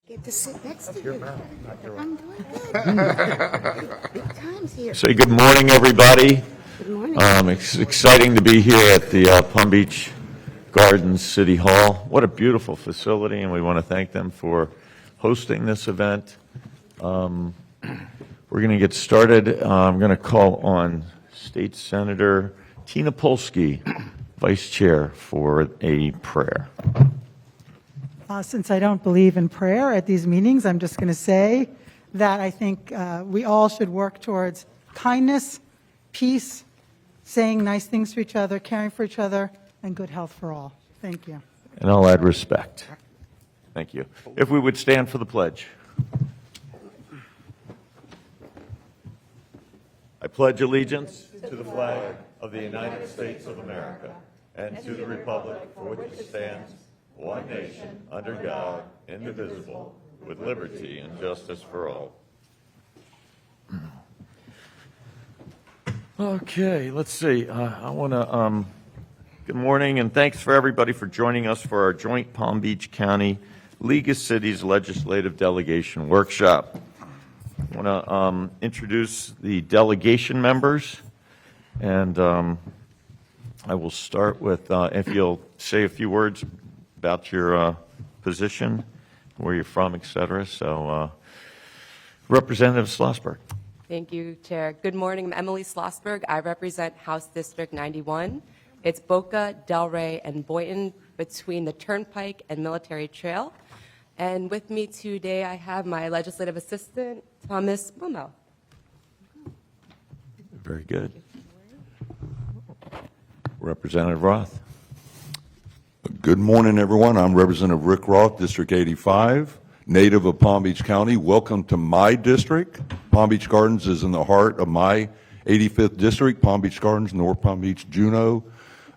Get to sit next to you. I'm doing good. Good times here. Say good morning, everybody. Good morning. It's exciting to be here at the Palm Beach Gardens City Hall. What a beautiful facility, and we want to thank them for hosting this event. We're going to get started. I'm going to call on State Senator Tina Polsky, Vice Chair, for a prayer. Since I don't believe in prayer at these meetings, I'm just going to say that I think we all should work towards kindness, peace, saying nice things to each other, caring for each other, and good health for all. Thank you. And I'll add respect. Thank you. If we would stand for the pledge. I pledge allegiance to the flag of the United States of America and to the republic for which it stands, one nation, under God, indivisible, with liberty and justice for all. Okay, let's see. I want to, good morning, and thanks for everybody for joining us for our joint Palm Beach County League of Cities Legislative Delegation Workshop. I want to introduce the delegation members, and I will start with, if you'll say a few words about your position, where you're from, et cetera. So, Representative Schlossberg. Thank you, Chair. Good morning. I'm Emily Schlossberg. I represent House District 91. It's Boca, Delray, and Boynton between the Turnpike and Military Trail. And with me today, I have my legislative assistant, Thomas Wilmel. Very good. Representative Roth. Good morning, everyone. I'm Representative Rick Roth, District 85, native of Palm Beach County. Welcome to my district. Palm Beach Gardens is in the heart of my 85th district, Palm Beach Gardens, North Palm Beach, Juneau,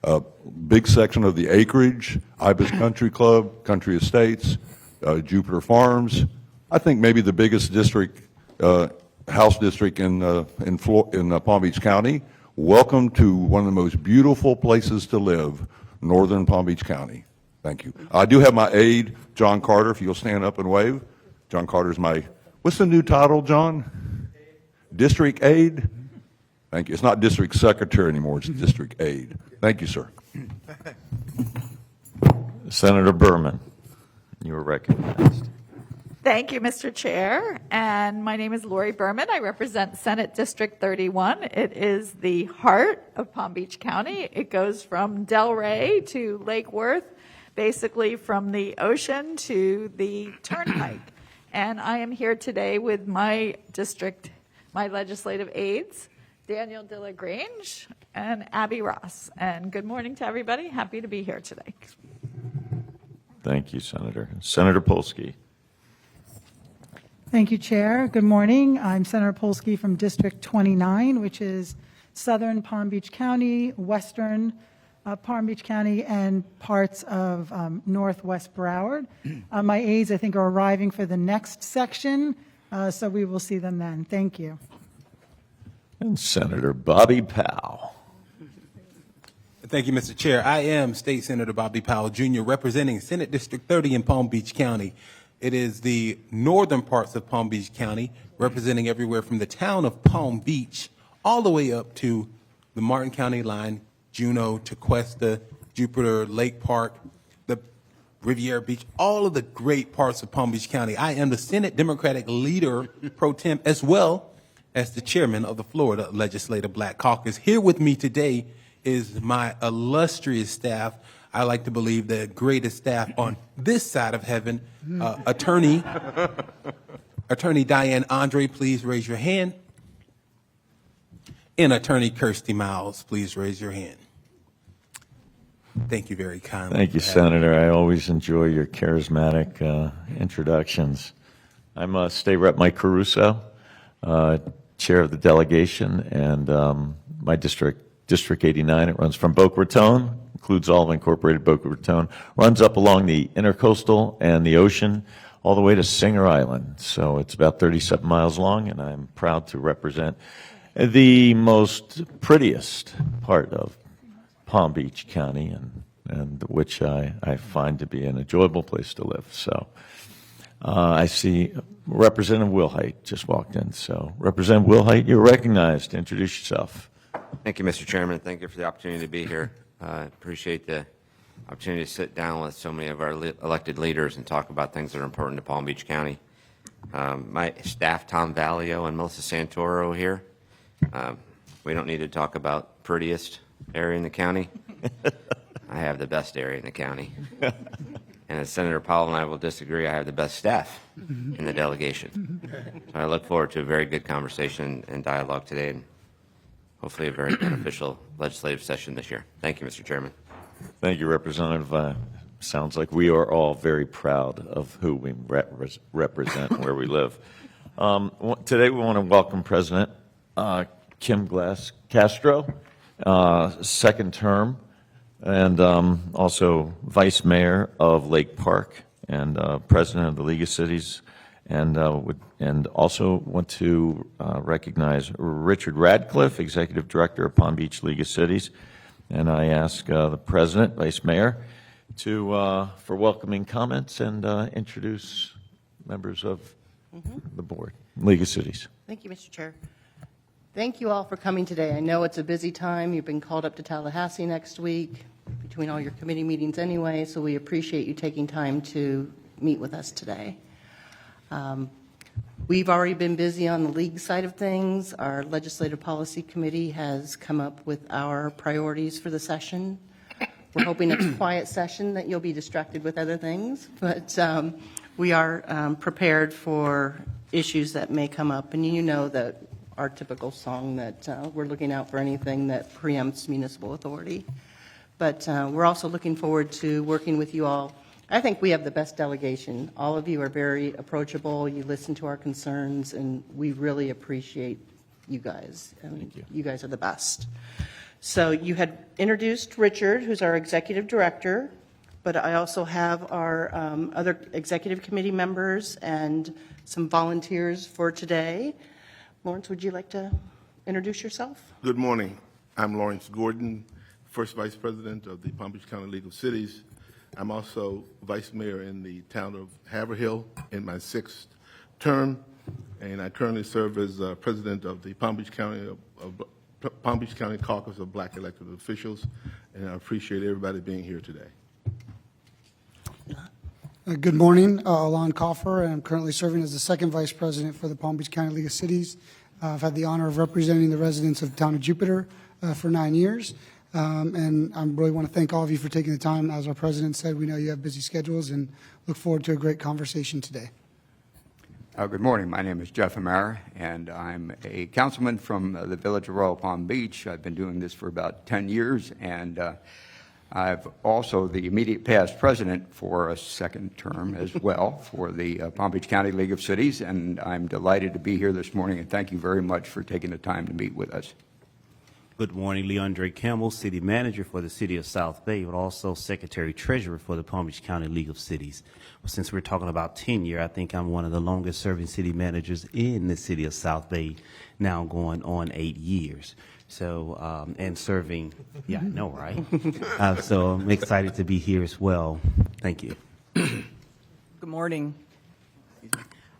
a big section of the acreage, Ibis Country Club, Country Estates, Jupiter Farms. I think maybe the biggest district, house district in Palm Beach County. Welcome to one of the most beautiful places to live, Northern Palm Beach County. Thank you. I do have my aide, John Carter, if you'll stand up and wave. John Carter's my, what's the new title, John? District aide? Thank you. It's not district secretary anymore, it's district aide. Thank you, sir. Senator Berman, you are recognized. Thank you, Mr. Chair. And my name is Lori Berman. I represent Senate District 31. It is the heart of Palm Beach County. It goes from Delray to Lake Worth, basically from the ocean to the Turnpike. And I am here today with my district, my legislative aides, Daniel De La Grange and Abby Ross. And good morning to everybody. Happy to be here today. Thank you, Senator. Senator Polsky. Thank you, Chair. Good morning. I'm Senator Polsky from District 29, which is southern Palm Beach County, western Palm Beach County, and parts of northwest Broward. My aides, I think, are arriving for the next section, so we will see them then. Thank you. And Senator Bobby Powell. Thank you, Mr. Chair. I am State Senator Bobby Powell, Jr., representing Senate District 30 in Palm Beach County. It is the northern parts of Palm Beach County, representing everywhere from the town of Palm Beach all the way up to the Martin County line, Juneau, Tequesta, Jupiter, Lake Park, the Riviera Beach, all of the great parts of Palm Beach County. I am the Senate Democratic Leader Pro Tem, as well as the Chairman of the Florida Legislative Black Caucus. Here with me today is my illustrious staff. I like to believe the greatest staff on this side of heaven. Attorney Diane Andre, please raise your hand. And Attorney Kirsty Miles, please raise your hand. Thank you very kindly. Thank you, Senator. I always enjoy your charismatic introductions. I'm State Rep Mike Caruso, Chair of the delegation, and my district, District 89, it runs from Boca Raton, includes all of incorporated Boca Raton, runs up along the intercoastal and the ocean all the way to Singer Island. So it's about 37 miles long, and I'm proud to represent the most prettiest part of Palm Beach County, and which I find to be an enjoyable place to live. So I see Representative Wilhite just walked in. So, Representative Wilhite, you're recognized. Introduce yourself. Thank you, Mr. Chairman. Thank you for the opportunity to be here. Appreciate the opportunity to sit down with so many of our elected leaders and talk about things that are important to Palm Beach County. My staff, Tom Vallio and Melissa Santoro here. We don't need to talk about prettiest area in the county. I have the best area in the county. And as Senator Powell and I will disagree, I have the best staff in the delegation. So I look forward to a very good conversation and dialogue today, and hopefully a very beneficial legislative session this year. Thank you, Mr. Chairman. Thank you, Representative. Sounds like we are all very proud of who we represent and where we live. Today we want to welcome President Kim Glass Castro, second term, and also Vice Mayor of Lake Park and President of the League of Cities, and also want to recognize Richard Radcliffe, Executive Director of Palm Beach League of Cities. And I ask the President, Vice Mayor, for welcoming comments and introduce members of the board, League of Cities. Thank you, Mr. Chair. Thank you all for coming today. I know it's a busy time. You've been called up to Tallahassee next week between all your committee meetings anyway, so we appreciate you taking time to meet with us today. We've already been busy on the league side of things. Our Legislative Policy Committee has come up with our priorities for the session. We're hoping it's a quiet session, that you'll be distracted with other things, but we are prepared for issues that may come up. And you know that our typical song that we're looking out for anything that preempts municipal authority. But we're also looking forward to working with you all. I think we have the best delegation. All of you are very approachable. You listen to our concerns, and we really appreciate you guys. I mean, you guys are the best. So you had introduced Richard, who's our executive director, but I also have our other executive committee members and some volunteers for today. Lawrence, would you like to introduce yourself? Good morning. I'm Lawrence Gordon, First Vice President of the Palm Beach County League of Cities. I'm also Vice Mayor in the town of Haverhill in my 6th term, and I currently serve as President of the Palm Beach County Caucus of Black Elected Officials, and I appreciate everybody being here today. Good morning, Alon Coffer, and I'm currently serving as the 2nd Vice President for the Palm Beach County League of Cities. I've had the honor of representing the residents of the town of Jupiter for 9 years, and I really want to thank all of you for taking the time. As our President said, we know you have busy schedules and look forward to a great conversation today. Good morning. My name is Jeff Amara, and I'm a councilman from the village of Royal Palm Beach. I've been doing this for about 10 years, and I've also the immediate past president for a 2nd term as well for the Palm Beach County League of Cities, and I'm delighted to be here this morning, and thank you very much for taking the time to meet with us. Good morning, Leandre Campbell, City Manager for the City of South Bay, but also Secretary Treasurer for the Palm Beach County League of Cities. Well, since we're talking about tenure, I think I'm one of the longest serving city managers in the City of South Bay, now going on 8 years. So, and serving, yeah, I know, right? So I'm excited to be here as well. Thank you. Good morning.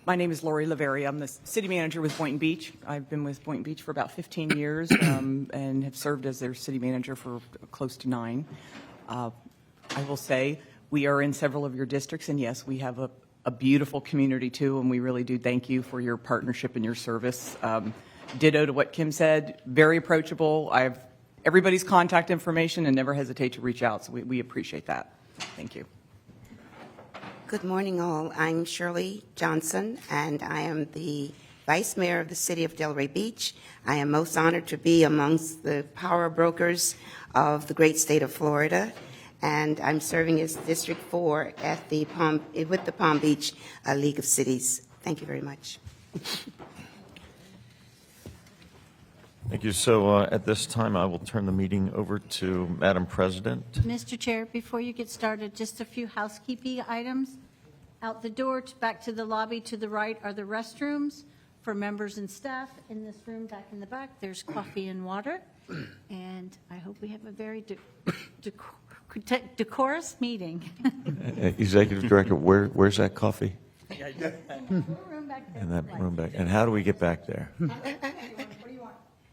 My name is Lori Laveria. I'm the city manager with Boynton Beach. I've been with Boynton Beach for about 15 years and have served as their city manager for close to 9. I will say we are in several of your districts, and yes, we have a beautiful community too, and we really do thank you for your partnership and your service. Ditto to what Kim said, very approachable. I have everybody's contact information and never hesitate to reach out, so we appreciate that. Thank you. Good morning, all. I'm Shirley Johnson, and I am the Vice Mayor of the City of Delray Beach. I am most honored to be amongst the power brokers of the great state of Florida, and I'm serving as District 4 at with the Palm Beach League of Cities. Thank you very much. Thank you. So at this time, I will turn the meeting over to Madam President. Mr. Chair, before you get started, just a few housekeeping items. Out the door, back to the lobby to the right are the restrooms for members and staff. In this room, back in the back, there's coffee and water. And I hope we have a very decorous meeting. Executive Director, where's that coffee? In that room back. And how do we get back there?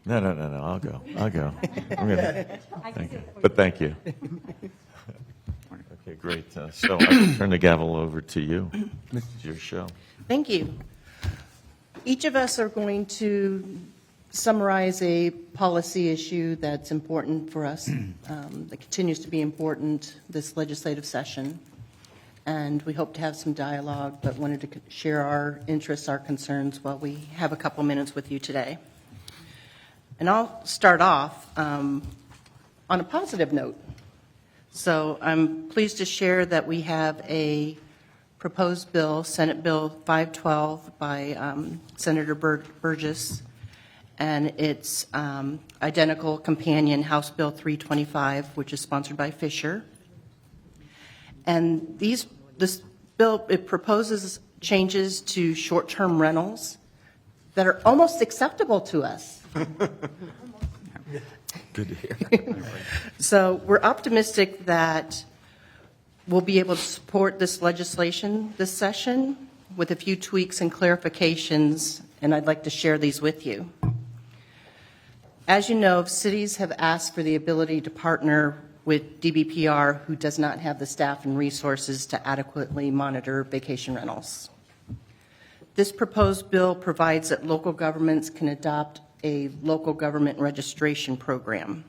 No, I'll go. I'm gonna, thank you. But thank you. Okay, great. So I will turn the gavel over to you. It's your show. Thank you. Each of us are going to summarize a policy issue that's important for us, that continues to be important this legislative session. And we hope to have some dialogue, but wanted to share our interests, our concerns while we have a couple minutes with you today. And I'll start off on a positive note. So I'm pleased to share that we have a proposed bill, Senate Bill 512 by Senator Burgess, and its identical companion, House Bill 325, which is sponsored by Fisher. And this bill, it proposes changes to short-term rentals that are almost acceptable to us. Good to hear. So we're optimistic that we'll be able to support this legislation this session with a few tweaks and clarifications, and I'd like to share these with you. As you know, cities have asked for the ability to partner with DBPR, who does not have the staff and resources to adequately monitor vacation rentals. This proposed bill provides that local governments can adopt a local government registration program.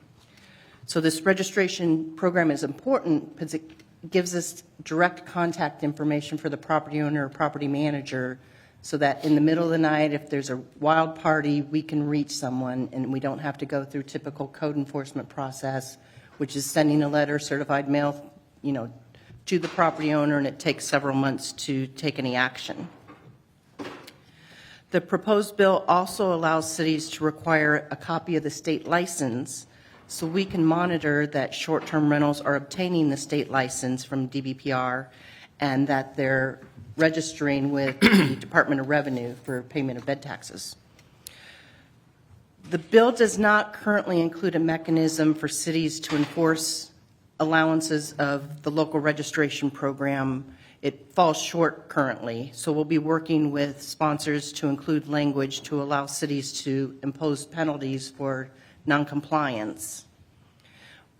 So this registration program is important because it gives us direct contact information for the property owner or property manager, so that in the middle of the night, if there's a wild party, we can reach someone and we don't have to go through typical code enforcement process, which is sending a letter, certified mail, to the property owner, and it takes several months to take any action. The proposed bill also allows cities to require a copy of the state license, so we can monitor that short-term rentals are obtaining the state license from DBPR and that they're registering with the Department of Revenue for payment of bed taxes. The bill does not currently include a mechanism for cities to enforce allowances of the local registration program. It falls short currently, so we'll be working with sponsors to include language to allow cities to impose penalties for noncompliance.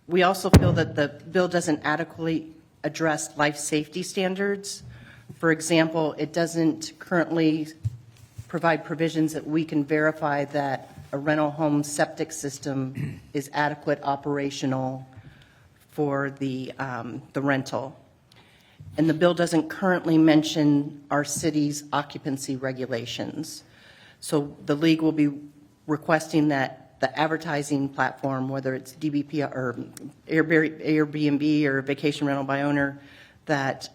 We also feel that the bill doesn't adequately address life safety standards. For example, it doesn't currently provide provisions that we can verify that a rental home septic system is adequate operational for the rental. And the bill doesn't currently mention our city's occupancy regulations. So the league will be requesting that the advertising platform, whether it's DBP or Airbnb or vacation rental by owner, that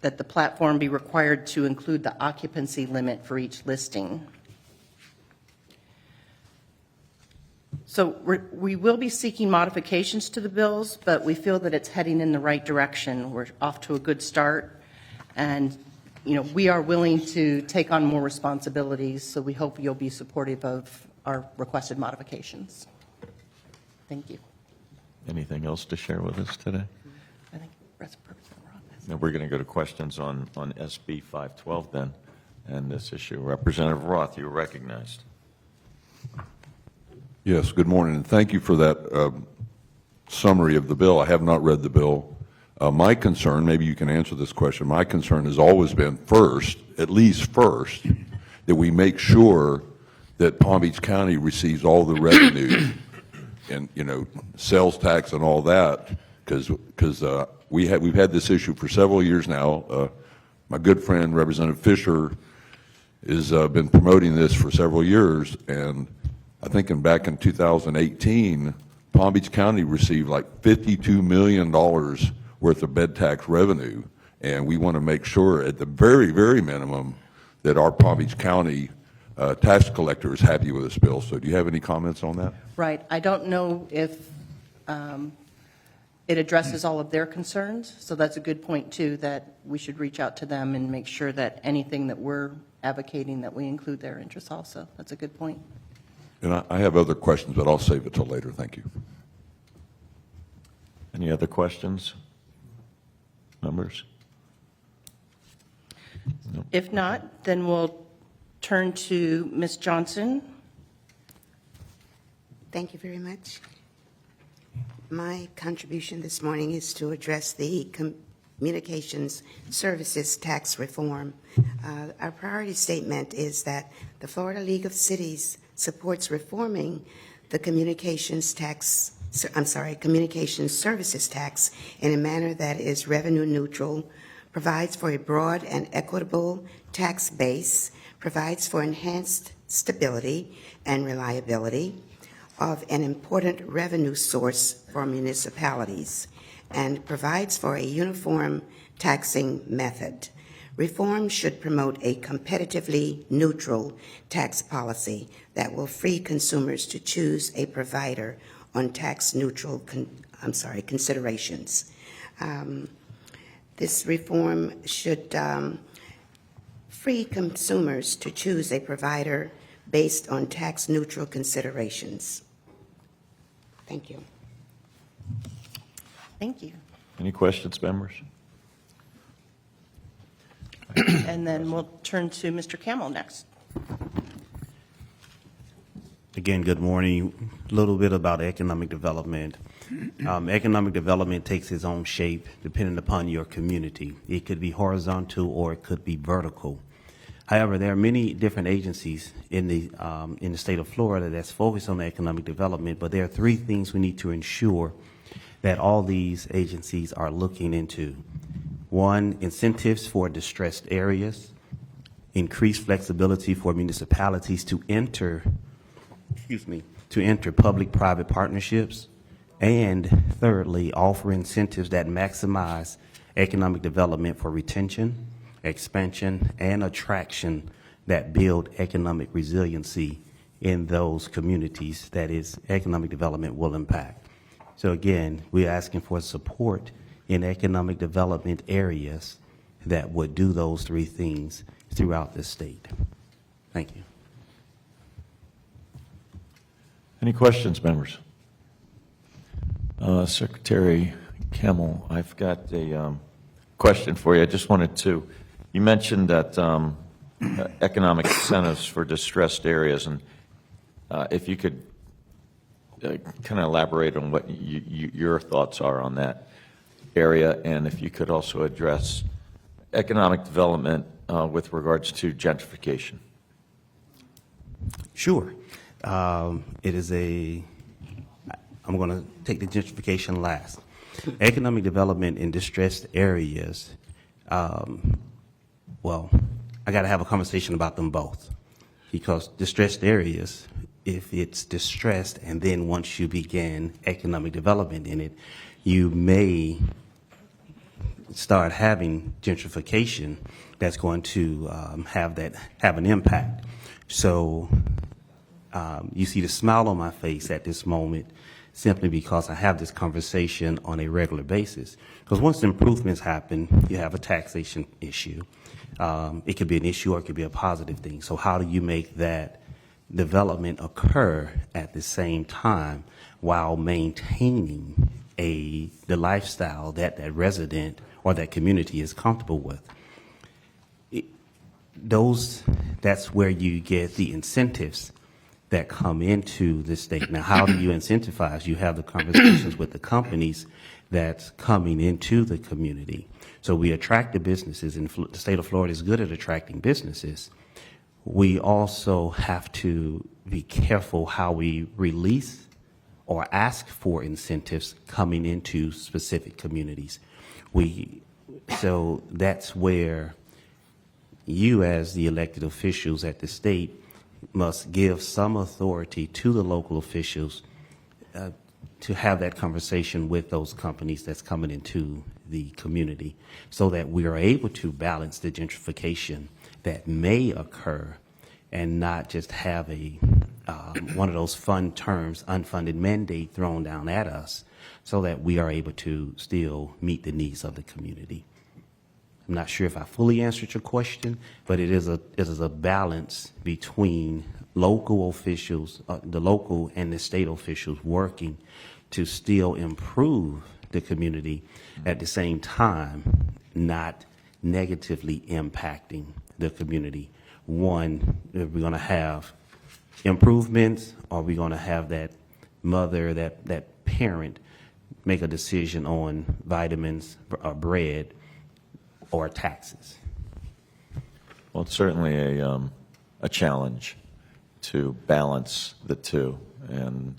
the platform be required to include the occupancy limit for each listing. So we will be seeking modifications to the bills, but we feel that it's heading in the right direction. We're off to a good start, and we are willing to take on more responsibilities, so we hope you'll be supportive of our requested modifications. Thank you. Anything else to share with us today? I think that's the purpose that we're on this. Now we're going to go to questions on SB 512 then, and this issue. Representative Roth, you're recognized. Yes, good morning, and thank you for that summary of the bill. I have not read the bill. My concern, maybe you can answer this question, my concern has always been first, at least first, that we make sure that Palm Beach County receives all the revenue and, sales tax and all that, because we've had this issue for several years now. My good friend, Representative Fisher, has been promoting this for several years, and I think back in 2018, Palm Beach County received like $52 million worth of bed tax revenue, and we want to make sure at the very, very minimum that our Palm Beach County tax collector is happy with this bill. So do you have any comments on that? Right. I don't know if it addresses all of their concerns, so that's a good point, too, that we should reach out to them and make sure that anything that we're advocating, that we include their interests also. That's a good point. And I have other questions, but I'll save it till later. Thank you. Any other questions? Members? If not, then we'll turn to Ms. Johnson. Thank you very much. My contribution this morning is to address the communications services tax reform. Our priority statement is that the Florida League of Cities supports reforming the communications services tax in a manner that is revenue neutral, provides for a broad and equitable tax base, provides for enhanced stability and reliability of an important revenue source for municipalities, and provides for a uniform taxing method. Reform should promote a competitively neutral tax policy that will free consumers to choose a provider on tax-neutral considerations. This reform should free consumers to choose a provider based on tax-neutral considerations. Thank you. Thank you. Any questions, members? And then we'll turn to Mr. Camel next. Again, good morning. A little bit about economic development. Economic development takes its own shape depending upon your community. It could be horizontal or it could be vertical. However, there are many different agencies in the state of Florida that's focused on economic development, but there are three things we need to ensure that all these agencies are looking into. One, incentives for distressed areas, increased flexibility for municipalities to enter public-private partnerships, and thirdly, offer incentives that maximize economic development for retention, expansion, and attraction that build economic resiliency in those communities that is economic development will impact. So again, we're asking for support in economic development areas that would do those three things throughout the state. Thank you. Any questions, members? Secretary Kemmel, I've got a question for you. I just wanted to, you mentioned that economic incentives for distressed areas, and if you could kind of elaborate on what your thoughts are on that area, and if you could also address economic development with regards to gentrification. Sure. It is I'm going to take the gentrification last. Economic development in distressed areas, well, I got to have a conversation about them both, because distressed areas, if it's distressed and then once you begin economic development in it, you may start having gentrification that's going to have an impact. So you see the smile on my face at this moment simply because I have this conversation on a regular basis. Because once improvements happen, you have a taxation issue. It could be an issue or it could be a positive thing. So how do you make that development occur at the same time while maintaining the lifestyle that that resident or that community is comfortable with? That's where you get the incentives that come into the state. Now, how do you incentivize? You have the conversations with the companies that's coming into the community. So we attract the businesses, and the state of Florida is good at attracting businesses. We also have to be careful how we release or ask for incentives coming into specific communities. So that's where you, as the elected officials at the state, must give some authority to the local officials to have that conversation with those companies that's coming into the community so that we are able to balance the gentrification that may occur and not just have one of those fun terms, unfunded mandate, thrown down at us so that we are able to still meet the needs of the community. I'm not sure if I fully answered your question, but it is a balance between local officials, the local and the state officials working to still improve the community at the same time, not negatively impacting the community. One, if we're going to have improvements, or we're going to have that mother, that parent make a decision on vitamins or bread or taxes. Well, it's certainly a challenge to balance the two, and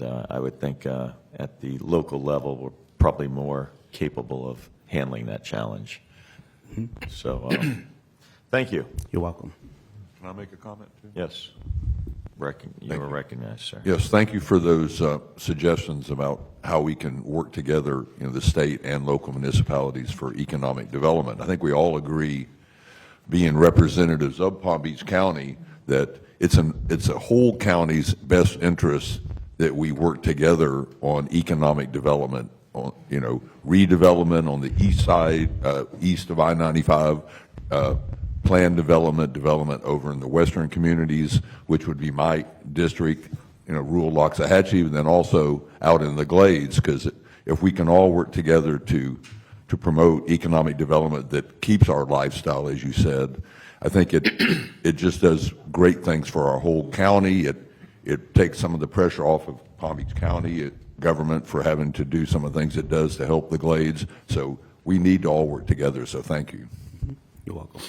I would think at the local level we're probably more capable of handling that challenge. So, thank you. You're welcome. Can I make a comment too? Yes. You are recognized, sir. Yes, thank you for those suggestions about how we can work together, the state and local municipalities for economic development. I think we all agree, being representatives of Palm Beach County, that it's a whole county's best interest that we work together on economic development, on redevelopment on the east side, east of I-95. Planned development over in the western communities, which would be my district, rural Loxahatchee, and then also out in the Glades, because if we can all work together to promote economic development that keeps our lifestyle, as you said, I think it just does great things for our whole county. It takes some of the pressure off of Palm Beach County government for having to do some of the things it does to help the Glades. So we need to all work together, so thank you. You're welcome.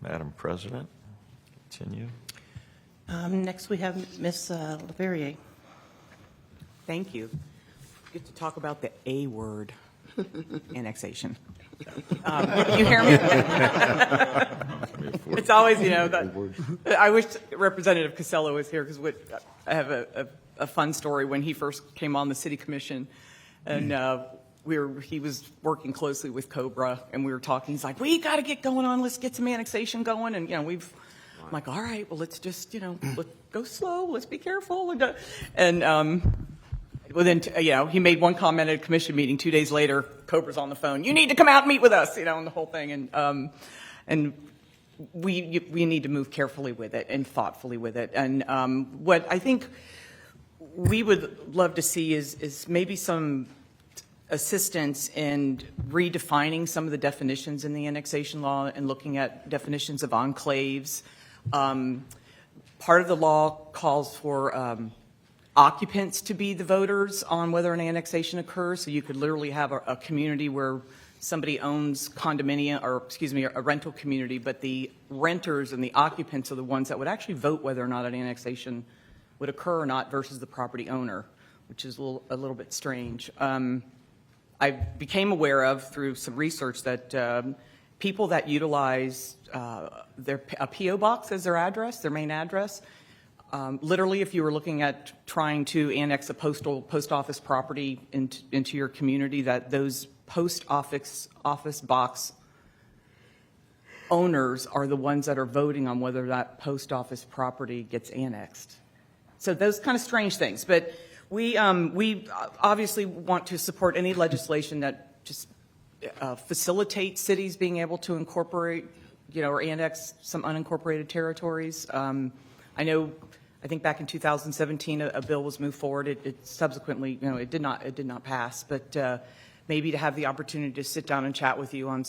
Madam President, continue. Next, we have Ms. Leverrier. Thank you. Get to talk about the A word, annexation. You hear me? It's always, I wish Representative Casella was here, because I have a fun story. When he first came on the city commission, and he was working closely with Cobra, and we were talking. He's like, "We got to get going on. Let's get some annexation going." And I'm like, "All right, well, let's just let's go slow. Let's be careful." Within he made one comment at a commission meeting. 2 days later, Cobra's on the phone. "You need to come out and meet with us," and the whole thing. And we need to move carefully with it and thoughtfully with it. And what I think we would love to see is maybe some assistance in redefining some of the definitions in the annexation law and looking at definitions of enclaves. Part of the law calls for occupants to be the voters on whether an annexation occurs. So you could literally have a community where somebody owns a rental community, but the renters and the occupants are the ones that would actually vote whether or not an annexation would occur or not versus the property owner, which is a little bit strange. I became aware of through some research that people that utilize a P.O. box as their address, their main address, literally if you were looking at trying to annex a post office property into your community, that those post office box owners are the ones that are voting on whether that post office property gets annexed. So those kind of strange things. But we obviously want to support any legislation that just facilitates cities being able to incorporate, or annex some unincorporated territories. I think back in 2017, a bill was moved forward. It subsequently, it did not pass. But maybe to have the opportunity to sit down and chat with you on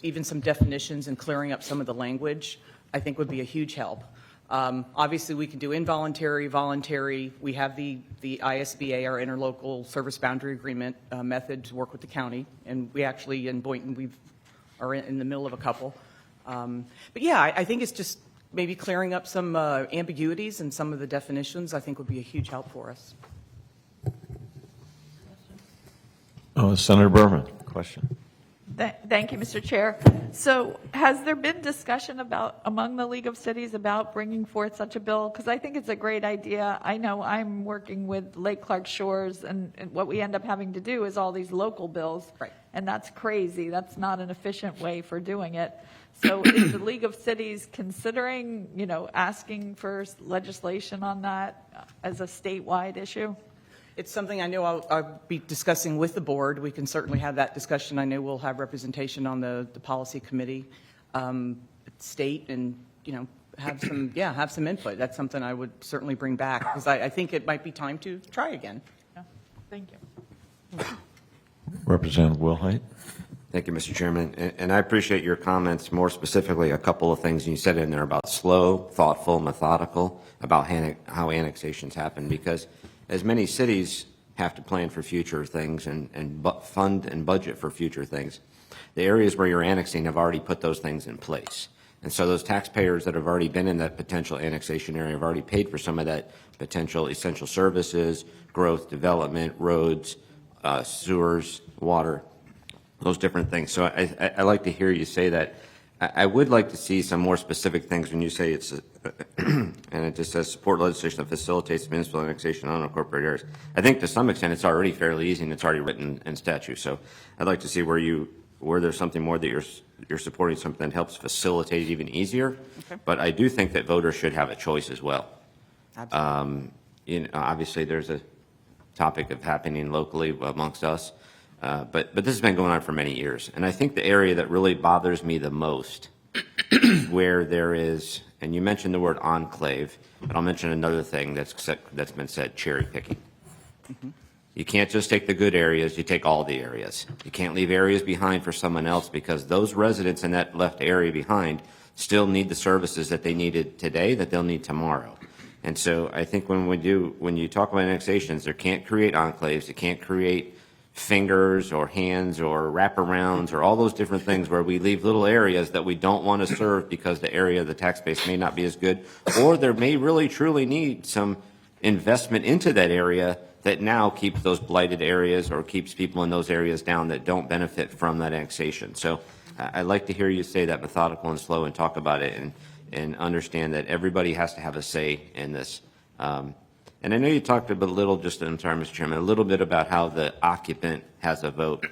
even some definitions and clearing up some of the language, I think would be a huge help. Obviously, we can do involuntary, voluntary. We have the ISBA, our interlocal service boundary agreement method to work with the county, and we actually in Boynton are in the middle of a couple. But yeah, I think it's just maybe clearing up some ambiguities and some of the definitions. I think would be a huge help for us. Senator Berman, question. Thank you, Mr. Chair. So has there been discussion among the League of Cities about bringing forth such a bill? Because I think it's a great idea. I know I'm working with Lake Clark Shores, and what we end up having to do is all these local bills. Right. And that's crazy. That's not an efficient way for doing it. So is the League of Cities considering, asking for legislation on that as a statewide issue? It's something I know I'll be discussing with the board. We can certainly have that discussion. I know we'll have representation on the policy committee, state, and have some input. That's something I would certainly bring back, because I think it might be time to try again. Yeah. Thank you. Representative Wilhite. Thank you, Mr. Chairman. And I appreciate your comments, more specifically, a couple of things you said in there about slow, thoughtful, methodical, about how annexations happen, because as many cities have to plan for future things and fund and budget for future things, the areas where you're annexing have already put those things in place. And so those taxpayers that have already been in that potential annexation area have already paid for some of that potential essential services, growth, development, roads, sewers, water, those different things. So I like to hear you say that. I would like to see some more specific things when you say it's, and it just says support legislation that facilitates municipal annexation on unincorporated areas. I think to some extent it's already fairly easy and it's already written in statute. So I'd like to see where there's something more that you're supporting, something that helps facilitate it even easier. Okay. But I do think that voters should have a choice as well. Absolutely. Obviously there's a topic of happening locally amongst us. But this has been going on for many years. And I think the area that really bothers me the most is where there is, and you mentioned the word enclave, but I'll mention another thing that's been said, cherry picking. Mm-hmm. You can't just take the good areas, you take all the areas. You can't leave areas behind for someone else, because those residents in that left area behind still need the services that they needed today that they'll need tomorrow. And so I think when you talk about annexations, there can't create enclaves, you can't create fingers or hands or wraparounds or all those different things where we leave little areas that we don't want to serve because the area of the tax base may not be as good, or there may really truly need some investment into that area that now keeps those blighted areas or keeps people in those areas down that don't benefit from that annexation. So I'd like to hear you say that methodical and slow and talk about it and understand that everybody has to have a say in this. And I know you talked a little, just in time, Mr. Chairman, a little bit about how the occupant has a vote.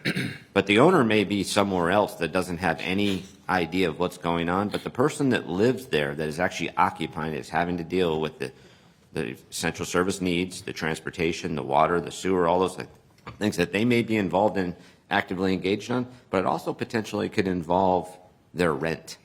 But the owner may be somewhere else that doesn't have any idea of what's going on, but the person that lives there that is actually occupying it is having to deal with the essential service needs, the transportation, the water, the sewer, all those things that they may be involved in, actively engaged on, but it also potentially could involve their rent.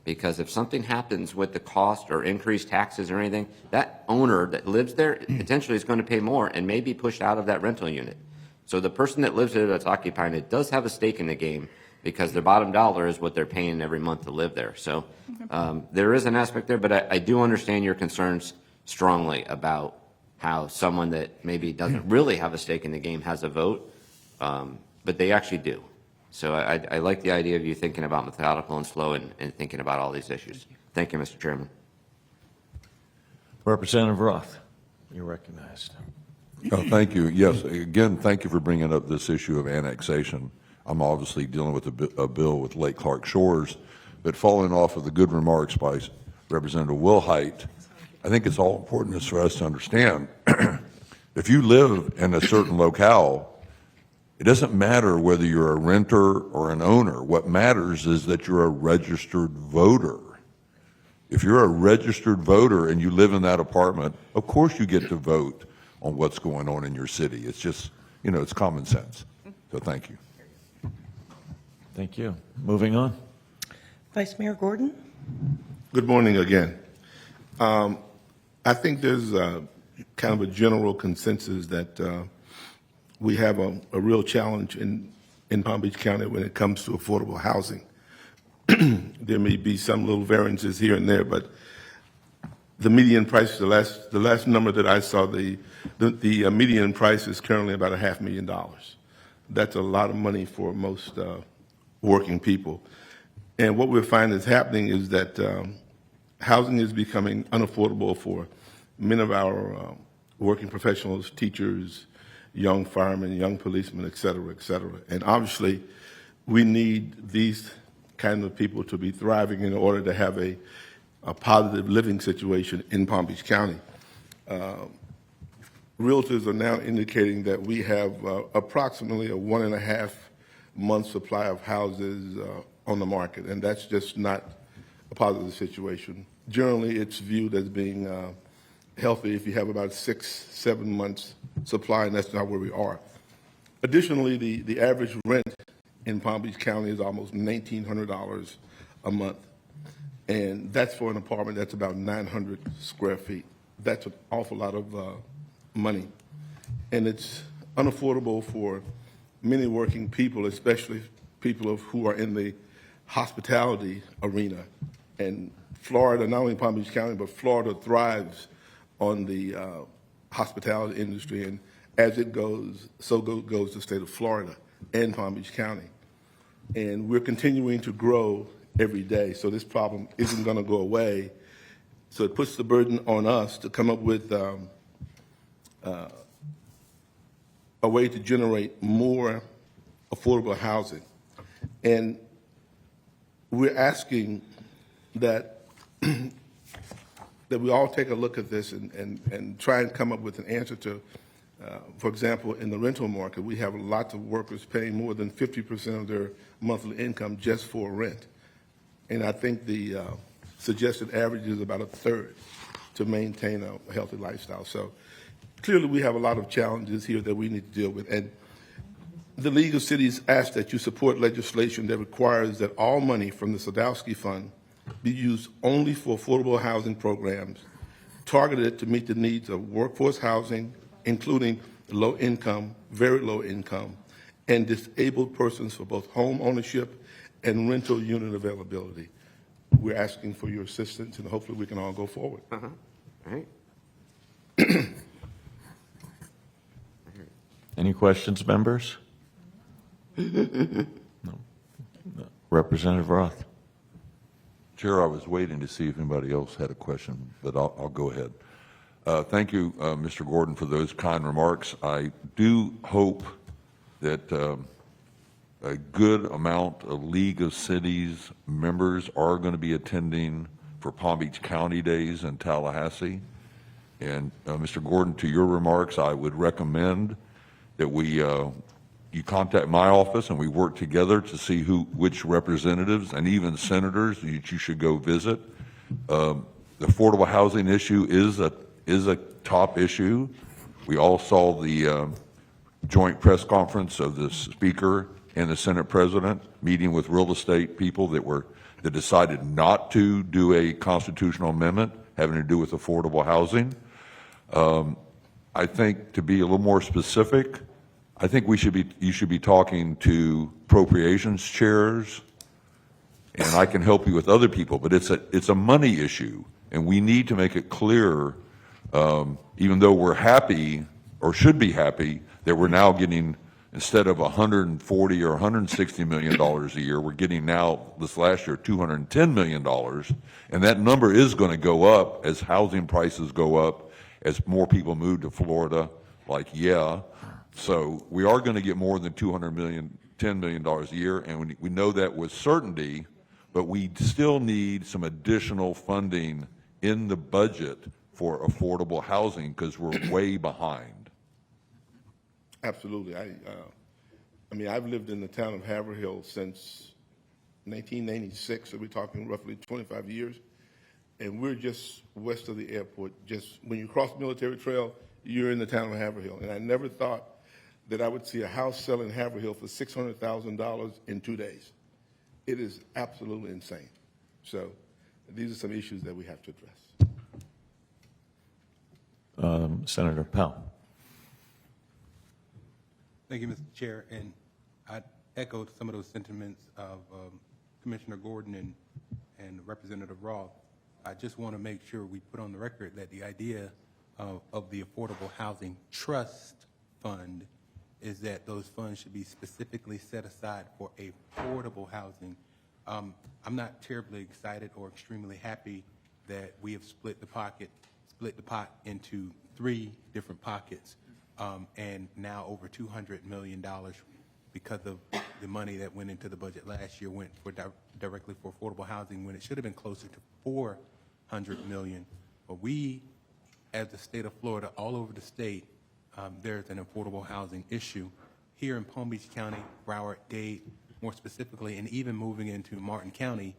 Because if something happens with the cost or increased taxes or anything, that owner that lives there potentially is going to pay more and may be pushed out of that rental unit. So the person that lives there that's occupying it does have a stake in the game, because their bottom dollar is what they're paying every month to live there. So there is an aspect there, but I do understand your concerns strongly about how someone that maybe doesn't really have a stake in the game has a vote, but they actually do. So I like the idea of you thinking about methodical and slow and thinking about all these issues. Thank you, Mr. Chairman. Representative Roth, you're recognized. Thank you. Yes, again, thank you for bringing up this issue of annexation. I'm obviously dealing with a bill with Lake Clark Shores, but following off of the good remarks by Representative Wilhite, I think it's all important for us to understand, if you live in a certain locale, it doesn't matter whether you're a renter or an owner. What matters is that you're a registered voter. If you're a registered voter and you live in that apartment, of course you get to vote on what's going on in your city. It's just, it's common sense. So thank you. Thank you. Moving on. Vice Mayor Gordon? Good morning again. I think there's kind of a general consensus that we have a real challenge in Palm Beach County when it comes to affordable housing. There may be some little variances here and there, but the median price, the last number that I saw, the median price is currently about $500,000. That's a lot of money for most working people. And what we're finding is happening is that housing is becoming unaffordable for many of our working professionals, teachers, young firemen, young policemen, et cetera, et cetera. And obviously, we need these kind of people to be thriving in order to have a positive living situation in Palm Beach County. Realtors are now indicating that we have approximately a 1.5 month supply of houses on the market, and that's just not a positive situation. Generally, it's viewed as being healthy if you have about 6-7 months supply, and that's not where we are. Additionally, the average rent in Palm Beach County is almost $1,900 a month, and that's for an apartment that's about 900 square feet. That's an awful lot of money, and it's unaffordable for many working people, especially people who are in the hospitality arena. And Florida, not only Palm Beach County, but Florida thrives on the hospitality industry. And as it goes, so goes the state of Florida and Palm Beach County. And we're continuing to grow every day. So this problem isn't going to go away. So it puts the burden on us to come up with a way to generate more affordable housing. And we're asking that that we all take a look at this and try and come up with an answer to, for example, in the rental market, we have lots of workers paying more than 50% of their monthly income just for rent. And I think the suggested average is about a third to maintain a healthy lifestyle. So clearly we have a lot of challenges here that we need to deal with. And the League of Cities asks that you support legislation that requires that all money from the Sadowski Fund be used only for affordable housing programs targeted to meet the needs of workforce housing, including low income, very low income, and disabled persons for both home ownership and rental unit availability. We're asking for your assistance, and hopefully we can all go forward. All right. Any questions, members? No. Representative Roth. Chair, I was waiting to see if anybody else had a question, but I'll go ahead. Thank you, Mr. Gordon, for those kind remarks. I do hope that a good amount of League of Cities members are going to be attending for Palm Beach County Days in Tallahassee. And Mr. Gordon, to your remarks, I would recommend that you contact my office and we work together to see which representatives and even senators you should go visit. The affordable housing issue is a top issue. We all saw the joint press conference of the Speaker and the Senate President meeting with real estate people that decided not to do a constitutional amendment having to do with affordable housing. I think to be a little more specific, I think you should be talking to appropriations chairs, and I can help you with other people, but it's a money issue, and we need to make it clear, even though we're happy or should be happy that we're now getting, instead of $140 or $160 million a year, we're getting now, this last year, $210 million, and that number is going to go up as housing prices go up, as more people move to Florida, so we are going to get more than $10 million a year, and we know that with certainty, but we still need some additional funding in the budget for affordable housing because we're way behind. Absolutely. I mean, I've lived in the town of Haverhill since 1996, so we're talking roughly 25 years, and we're just west of the airport. Just when you cross Military Trail, you're in the town of Haverhill, and I never thought that I would see a house sell in Haverhill for $600,000 in 2 days. It is absolutely insane. So these are some issues that we have to address. Senator Powell. Thank you, Mr. Chair. And I echoed some of those sentiments of Commissioner Gordon and Representative Roth. I just want to make sure we put on the record that the idea of the Affordable Housing Trust Fund is that those funds should be specifically set aside for affordable housing. I'm not terribly excited or extremely happy that we have split the pot into 3 different pockets, and now over $200 million because of the money that went into the budget last year went directly for affordable housing when it should have been closer to $400 million. But we, as the state of Florida, all over the state, there's an affordable housing issue. Here in Palm Beach County, Broward, Dade, more specifically, and even moving into Martin County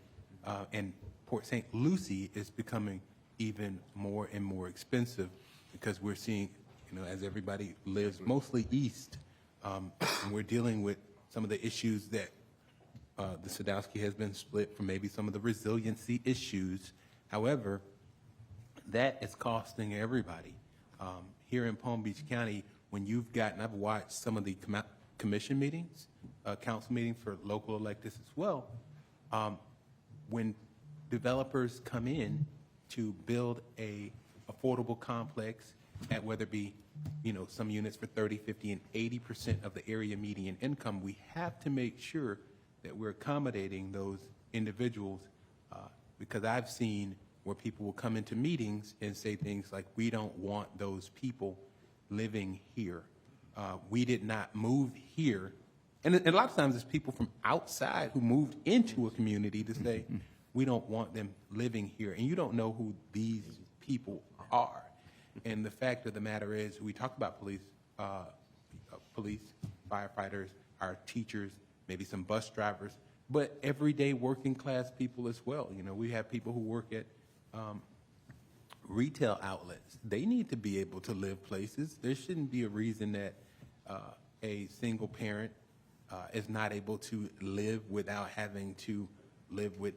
and Port St. Lucie is becoming even more and more expensive because we're seeing, as everybody lives mostly east, and we're dealing with some of the issues that the Sadowski has been split from, maybe some of the resiliency issues. However, that is costing everybody. Here in Palm Beach County, when you've gotten, I've watched some of the commission meetings, council meetings for local electeds as well. When developers come in to build a affordable complex at whether it be, some units for 30, 50, and 80% of the area median income, we have to make sure that we're accommodating those individuals because I've seen where people will come into meetings and say things like, we don't want those people living here. We did not move here. And a lot of times it's people from outside who moved into a community to say, we don't want them living here. And you don't know who these people are. And the fact of the matter is, we talk about police, firefighters, our teachers, maybe some bus drivers, but everyday working class people as well. We have people who work at retail outlets. They need to be able to live places. There shouldn't be a reason that a single parent is not able to live without having to live with,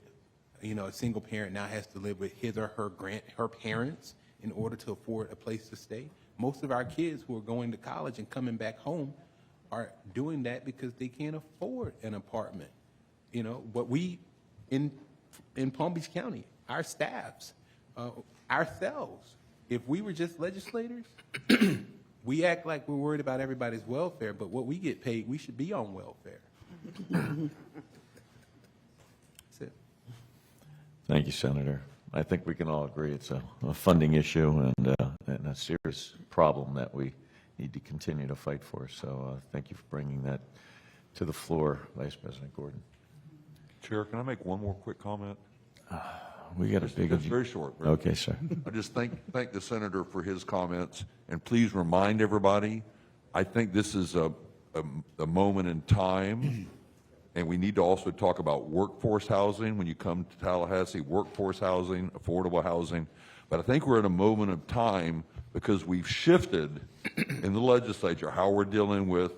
a single parent now has to live with his or her parents in order to afford a place to stay. Most of our kids who are going to college and coming back home are doing that because they can't afford an apartment. But we, in Palm Beach County, our staffs, ourselves, if we were just legislators, we act like we're worried about everybody's welfare, but what we get paid, we should be on welfare. That's it. Thank you, Senator. I think we can all agree it's a funding issue and a serious problem that we need to continue to fight for. So thank you for bringing that to the floor, Vice President Gordon. Chair, can I make one more quick comment? We got a big. It's very short. Really. Okay, sir. I just thank the senator for his comments, and please remind everybody, I think this is a moment in time, and we need to also talk about workforce housing when you come to Tallahassee, workforce housing, affordable housing. But I think we're at a moment of time because we've shifted in the legislature how we're dealing with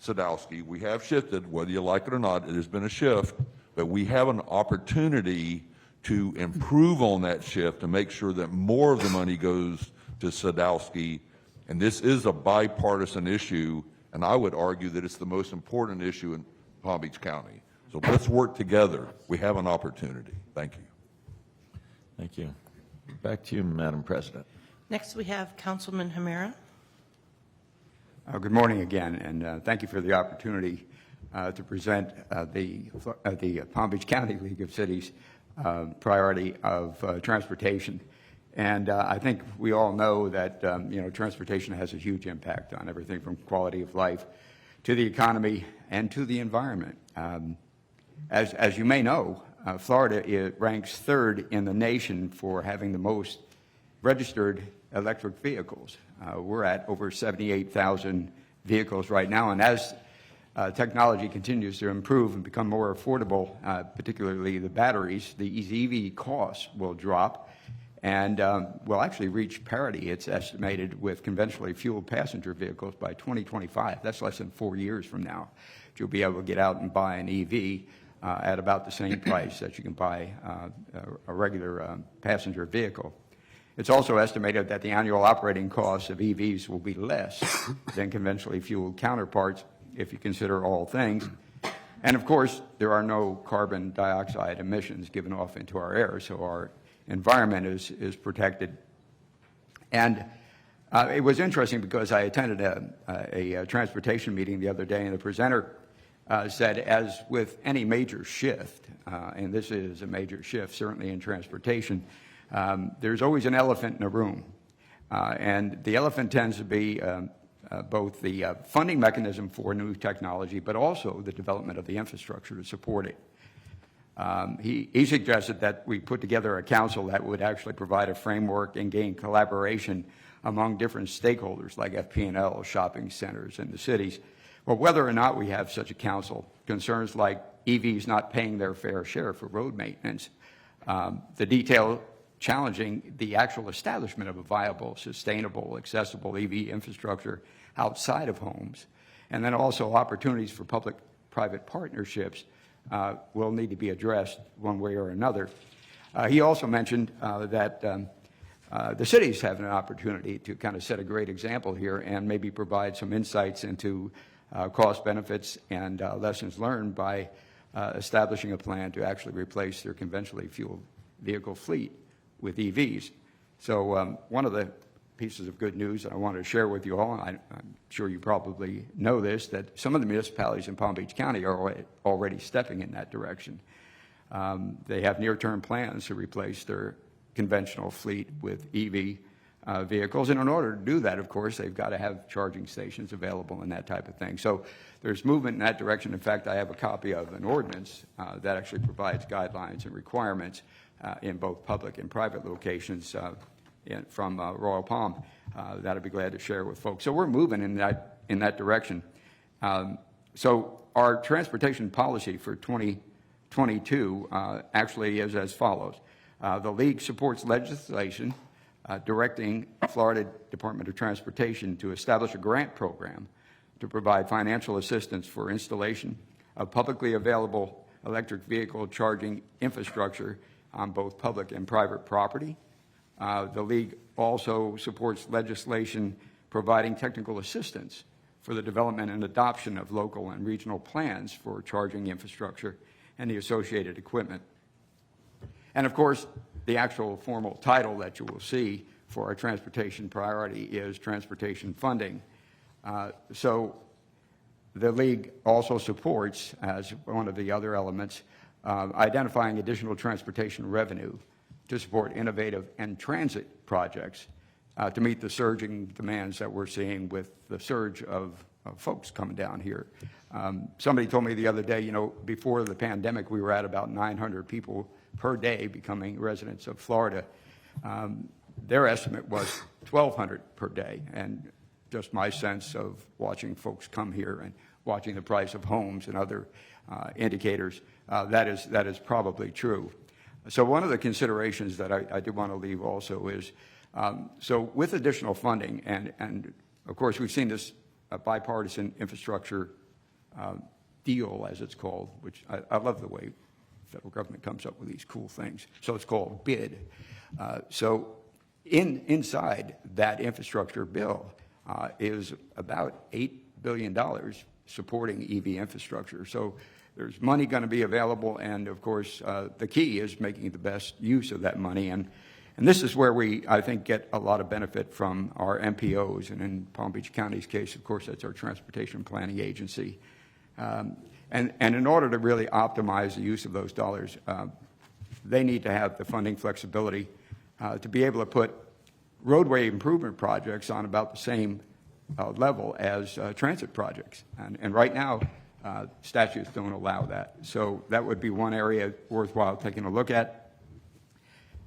Sadowski. We have shifted, whether you like it or not, it has been a shift, but we have an opportunity to improve on that shift to make sure that more of the money goes to Sadowski. And this is a bipartisan issue, and I would argue that it's the most important issue in Palm Beach County. So let's work together. We have an opportunity. Thank you. Thank you. Back to you, Madam President. Next, we have Councilman Hamera. Good morning again, and thank you for the opportunity to present the Palm Beach County League of Cities priority of transportation. And I think we all know that transportation has a huge impact on everything from quality of life to the economy and to the environment. As you may know, Florida ranks third in the nation for having the most registered electric vehicles. We're at over 78,000 vehicles right now, and as technology continues to improve and become more affordable, particularly the batteries, the EV costs will drop and will actually reach parity, it's estimated, with conventionally fueled passenger vehicles by 2025. That's less than 4 years from now. You'll be able to get out and buy an EV at about the same price that you can buy a regular passenger vehicle. It's also estimated that the annual operating costs of EVs will be less than conventionally fueled counterparts if you consider all things. And of course, there are no carbon dioxide emissions given off into our air, so our environment is protected. And it was interesting because I attended a transportation meeting the other day, and the presenter said, as with any major shift, and this is a major shift certainly in transportation, there's always an elephant in a room. And the elephant tends to be both the funding mechanism for new technology, but also the development of the infrastructure to support it. He suggested that we put together a council that would actually provide a framework and gain collaboration among different stakeholders like FP&L, shopping centers, and the cities. But whether or not we have such a council, concerns like EVs not paying their fair share for road maintenance, the detail challenging the actual establishment of a viable, sustainable, accessible EV infrastructure outside of homes, and then also opportunities for public-private partnerships will need to be addressed one way or another. He also mentioned that the cities have an opportunity to kind of set a great example here and maybe provide some insights into cost benefits and lessons learned by establishing a plan to actually replace their conventionally fueled vehicle fleet with EVs. So one of the pieces of good news that I wanted to share with you all, and I'm sure you probably know this, that some of the municipalities in Palm Beach County are already stepping in that direction. They have near-term plans to replace their conventional fleet with EV vehicles. And in order to do that, of course, they've got to have charging stations available and that type of thing. So there's movement in that direction. In fact, I have a copy of an ordinance that actually provides guidelines and requirements in both public and private locations from Royal Palm that I'd be glad to share with folks. So we're moving in that direction. So our transportation policy for 2022 actually is as follows. The League supports legislation directing Florida Department of Transportation to establish a grant program to provide financial assistance for installation of publicly available electric vehicle charging infrastructure on both public and private property. The League also supports legislation providing technical assistance for the development and adoption of local and regional plans for charging infrastructure and the associated equipment. And of course, the actual formal title that you will see for our transportation priority is transportation funding. So the League also supports, as one of the other elements, identifying additional transportation revenue to support innovative and transit projects to meet the surging demands that we're seeing with the surge of folks coming down here. Somebody told me the other day, you know, before the pandemic, we were at about 900 people per day becoming residents of Florida. Their estimate was 1,200 per day. And just my sense of watching folks come here and watching the price of homes and other indicators, that is probably true. So one of the considerations that I did want to leave also is, so with additional funding, and of course we've seen this bipartisan infrastructure deal, as it's called, which I love the way the federal government comes up with these cool things. So it's called BID. So inside that infrastructure bill is about $8 billion supporting EV infrastructure. So there's money going to be available, and of course, the key is making the best use of that money. And this is where we, I think, get a lot of benefit from our MPOs, and in Palm Beach County's case, of course, that's our Transportation Planning Agency. And in order to really optimize the use of those dollars, they need to have the funding flexibility to be able to put roadway improvement projects on about the same level as transit projects. And right now, statutes don't allow that. So that would be one area worthwhile taking a look at.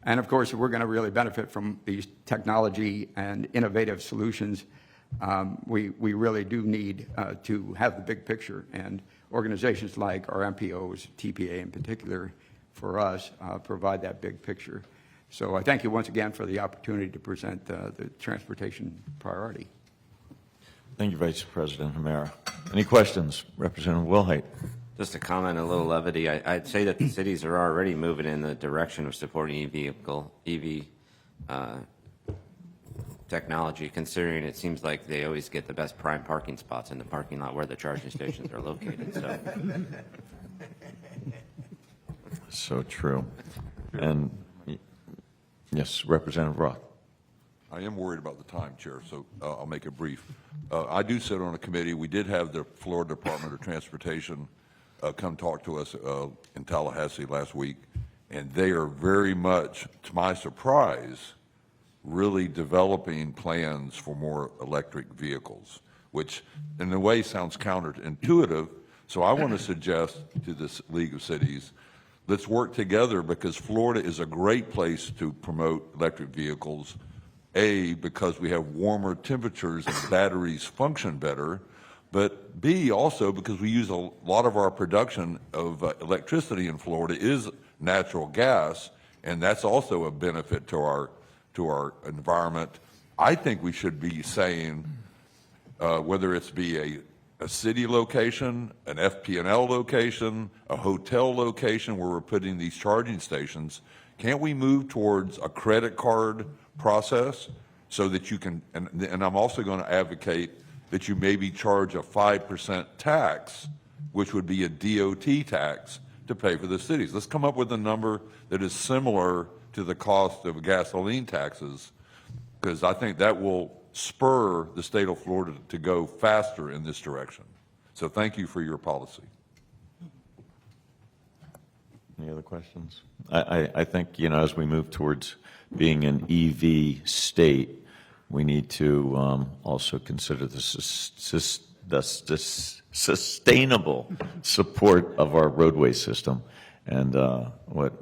And of course, if we're going to really benefit from these technology and innovative solutions, we really do need to have the big picture. And organizations like our MPOs, TPA in particular, for us, provide that big picture. So I thank you once again for the opportunity to present the transportation priority. Thank you, Vice President O'Mara. Any questions? Representative Wilhite. Just a comment, a little levity. I'd say that the cities are already moving in the direction of supporting EV technology, considering it seems like they always get the best prime parking spots in the parking lot where the charging stations are located. So true. And yes, Representative Roth. I am worried about the time, Chair, so I'll make it brief. I do sit on a committee. We did have the Florida Department of Transportation come talk to us in Tallahassee last week, and they are very much, to my surprise, really developing plans for more electric vehicles, which in a way sounds counterintuitive. So I want to suggest to this League of Cities, let's work together, because Florida is a great place to promote electric vehicles. A, because we have warmer temperatures and batteries function better, but B, also because we use a lot of our production of electricity in Florida is natural gas, and that's also a benefit to our environment. I think we should be saying, whether it's be a city location, an FP&L location, a hotel location where we're putting these charging stations, can't we move towards a credit card process so that you can, and I'm also going to advocate that you maybe charge a 5% tax, which would be a DOT tax, to pay for the cities. Let's come up with a number that is similar to the cost of gasoline taxes, because I think that will spur the state of Florida to go faster in this direction. So thank you for your policy. Any other questions? I think, as we move towards being an EV state, we need to also consider the sustainable support of our roadway system. And what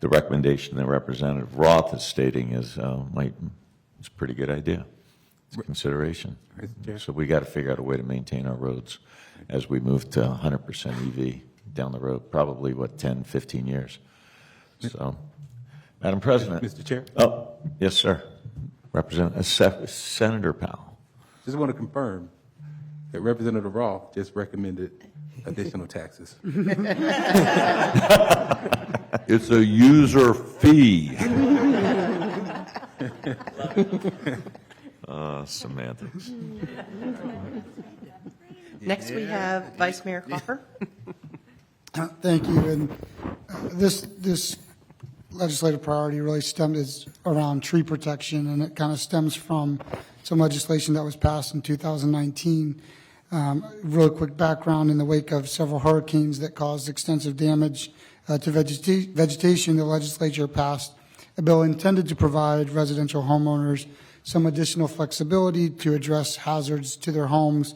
the recommendation that Representative Roth is stating is it's a pretty good idea. It's a consideration. So we got to figure out a way to maintain our roads as we move to 100% EV down the road, probably, 10, 15 years. So, Madam President. Mr. Chair? Oh, yes, sir. Senator Powell. Just want to confirm that Representative Roth just recommended additional taxes. It's a user fee. Semantics. Next, we have Vice Mayor Coffer. Thank you. And this legislative priority really stems around tree protection, and it kind of stems from some legislation that was passed in 2019. Really quick background: in the wake of several hurricanes that caused extensive damage to vegetation, the legislature passed a bill intended to provide residential homeowners some additional flexibility to address hazards to their homes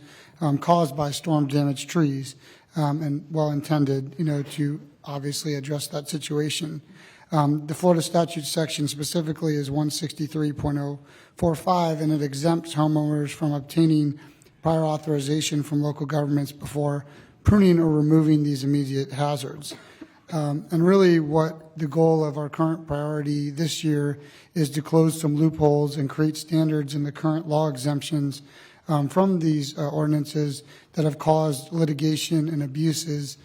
caused by storm-damaged trees, and well-intended, to obviously address that situation. The Florida statute section specifically is 163.045, and it exempts homeowners from obtaining prior authorization from local governments before pruning or removing these immediate hazards. And really what the goal of our current priority this year is to close some loopholes and create standards in the current law exemptions from these ordinances that have caused litigation and abuses,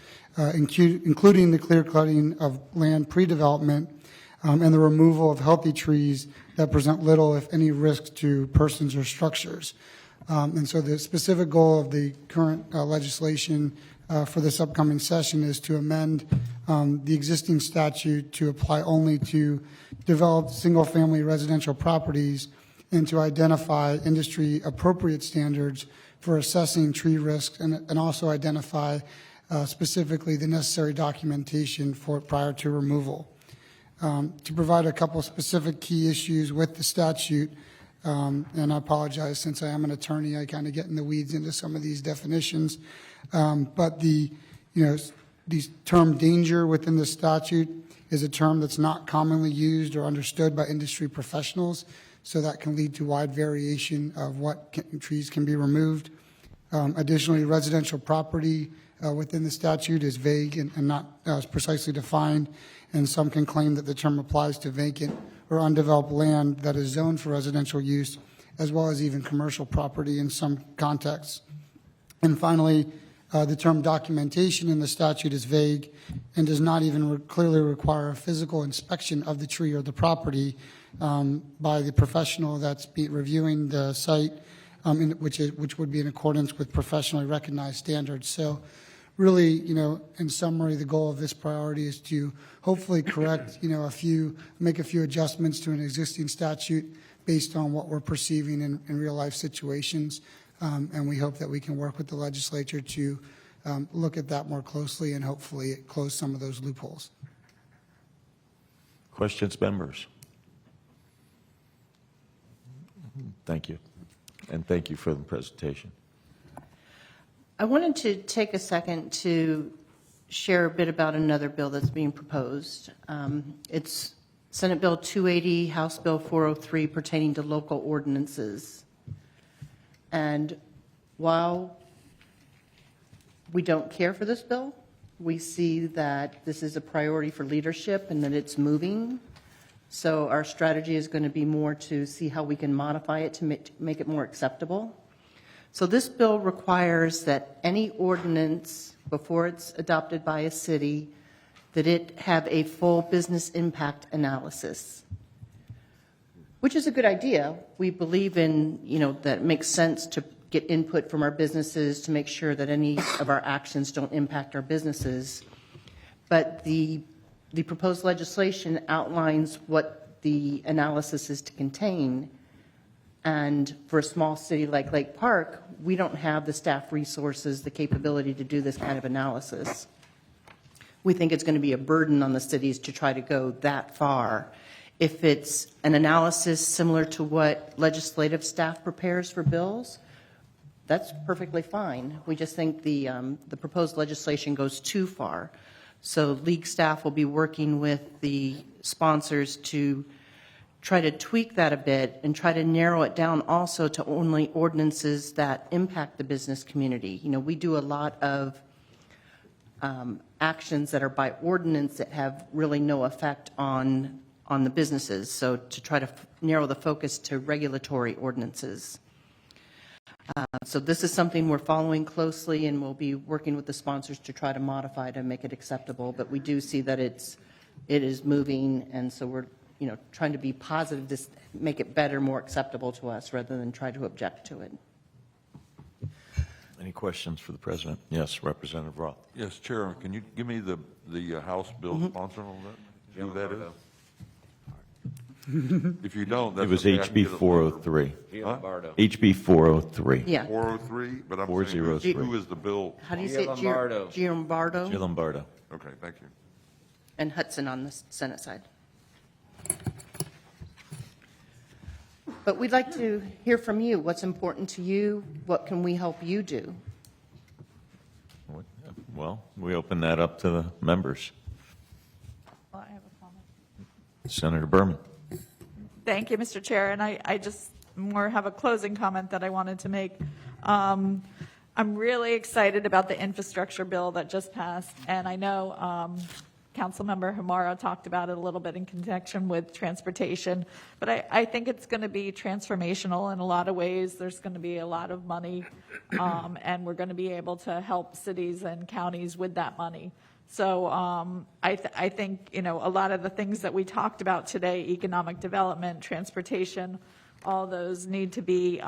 including the clear cutting of land pre-development and the removal of healthy trees that present little, if any, risk to persons or structures. And so the specific goal of the current legislation for this upcoming session is to amend the existing statute to apply only to developed single-family residential properties and to identify industry-appropriate standards for assessing tree risks and also identify specifically the necessary documentation for prior to removal. To provide a couple specific key issues with the statute, and I apologize since I am an attorney, I kind of get in the weeds into some of these definitions. But the term danger within the statute is a term that's not commonly used or understood by industry professionals, so that can lead to wide variation of what trees can be removed. Additionally, residential property within the statute is vague and not precisely defined, and some can claim that the term applies to vacant or undeveloped land that is zoned for residential use, as well as even commercial property in some contexts. And finally, the term documentation in the statute is vague and does not even clearly require a physical inspection of the tree or the property by the professional that's reviewing the site, which would be in accordance with professionally recognized standards. So really, in summary, the goal of this priority is to hopefully correct, make a few adjustments to an existing statute based on what we're perceiving in real-life situations. And we hope that we can work with the legislature to look at that more closely and hopefully close some of those loopholes. Questions, members? Thank you. And thank you for the presentation. I wanted to take a second to share a bit about another bill that's being proposed. It's Senate Bill 280, House Bill 403 pertaining to local ordinances. And while we don't care for this bill, we see that this is a priority for leadership and that it's moving. So our strategy is going to be more to see how we can modify it to make it more acceptable. So this bill requires that any ordinance, before it's adopted by a city, that it have a full business impact analysis. Which is a good idea. We believe in, that it makes sense to get input from our businesses to make sure that any of our actions don't impact our businesses. But the proposed legislation outlines what the analysis is to contain. And for a small city like Lake Park, we don't have the staff resources, the capability to do this kind of analysis. We think it's going to be a burden on the cities to try to go that far. If it's an analysis similar to what legislative staff prepares for bills, that's perfectly fine. We just think the proposed legislation goes too far. So league staff will be working with the sponsors to try to tweak that a bit and try to narrow it down also to only ordinances that impact the business community. We do a lot of actions that are by ordinance that have really no effect on the businesses. So to try to narrow the focus to regulatory ordinances. So this is something we're following closely, and we'll be working with the sponsors to try to modify to make it acceptable. But we do see that it is moving, and so we're trying to be positive to make it better, more acceptable to us, rather than try to object to it. Any questions for the president? Yes, Representative Roth. Yes, Chair, can you give me the House bill sponsor on that? Who that is? If you don't, that's It was okay, I can HB get it 403. Huh? HB 403. Yeah. 403, but I'm saying 403. who is the bill? How do you say it? Giambardo Lombardo. Okay, thank you. and Hudson on the Senate side. But we'd like to hear from you. What's important to you? What can we help you do? Well, we open that up to the members. Well, I have a comment. Senator Berman. Thank you, Mr. Chair. And I just more have a closing comment that I wanted to make. I'm really excited about the infrastructure bill that just passed. And I know Councilmember Hamara talked about it a little bit in connection with transportation. But I think it's going to be transformational in a lot of ways. There's going to be a lot of money, and we're going to be able to help cities and counties with that money. So I think, a lot of the things that we talked about today, economic development, transportation, all those need to be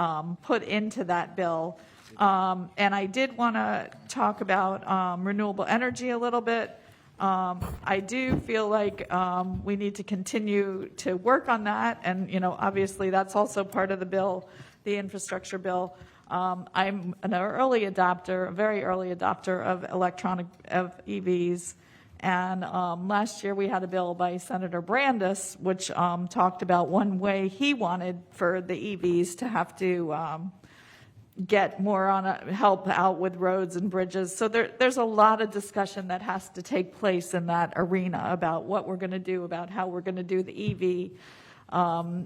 put into that bill. And I did want to talk about renewable energy a little bit. I do feel like we need to continue to work on that. And, obviously that's also part of the bill, the infrastructure bill. I'm an early adopter, a very early adopter of EVs. And last year we had a bill by Senator Brandis, which talked about one way he wanted for the EVs to have to get more help out with roads and bridges. So there's a lot of discussion that has to take place in that arena about what we're going to do, about how we're going to do the EV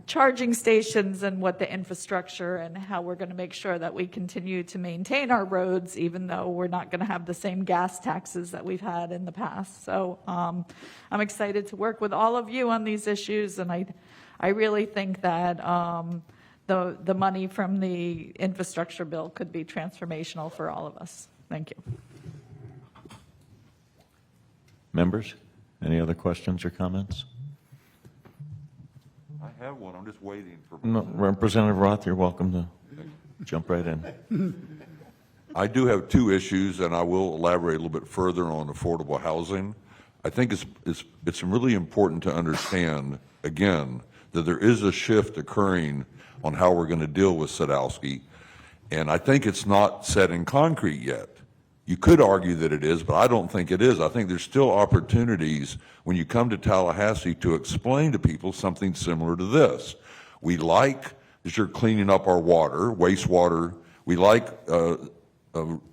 charging stations and what the infrastructure and how we're going to make sure that we continue to maintain our roads, even though we're not going to have the same gas taxes that we've had in the past. So I'm excited to work with all of you on these issues, and I really think that the money from the infrastructure bill could be transformational for all of us. Thank you. Members, any other questions or comments? I have one, I'm just waiting for. No, Representative Roth, you're welcome to jump right in. I do have two issues, and I will elaborate a little bit further on affordable housing. I think it's really important to understand, again, that there is a shift occurring on how we're going to deal with Sadowski, and I think it's not set in concrete yet. You could argue that it is, but I don't think it is. I think there's still opportunities when you come to Tallahassee to explain to people something similar to this. We like that you're cleaning up our water, wastewater. We like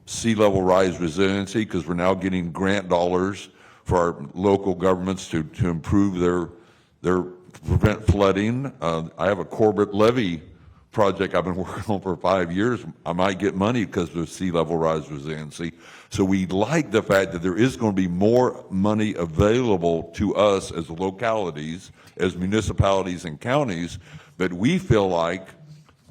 sea level rise resiliency because we're now getting grant dollars for our local governments to improve their prevent flooding. I have a Corbett levee project I've been working on for 5 years. I might get money because of sea level rise resiliency. So we like the fact that there is going to be more money available to us as localities, as municipalities and counties, but we feel like,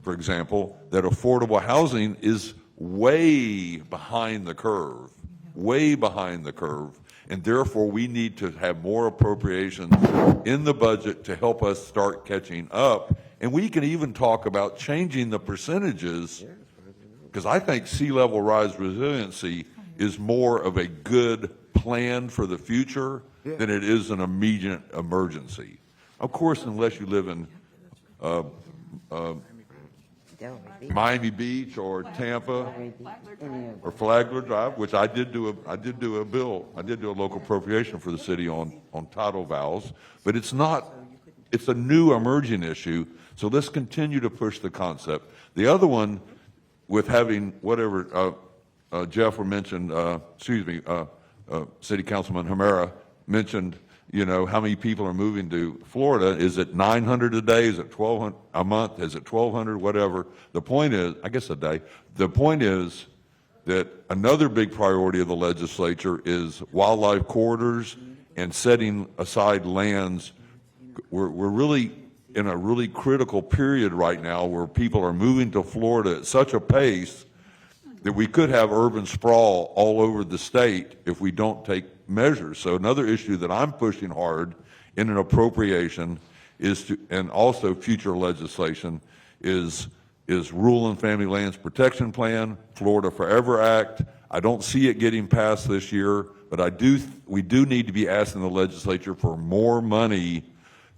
for example, that affordable housing is way behind the curve, and therefore we need to have more appropriations in the budget to help us start catching up And we can even talk about changing the percentages, because I think sea level rise resiliency is more of a good plan for the future than it is an immediate emergency. Of course, unless you live in Miami Beach or Tampa or Flagler Drive, which I did do a local appropriation for the city on tidal valves, but it's a new emerging issue, so let's continue to push the concept. The other one, with having whatever, Jeff mentioned, City Councilman Hamera mentioned, how many people are moving to Florida. Is it 900 a day? Is it 1,200 a month? Is it 1,200? Whatever. The point is, I guess a day. The point is that another big priority of the legislature is wildlife corridors and setting aside lands. We're really in a really critical period right now where people are moving to Florida at such a pace that we could have urban sprawl all over the state if we don't take measures. So another issue that I'm pushing hard in an appropriation and also future legislation is Rural and Family Lands Protection Plan, Florida Forever Act. I don't see it getting passed this year, but we do need to be asking the legislature for more money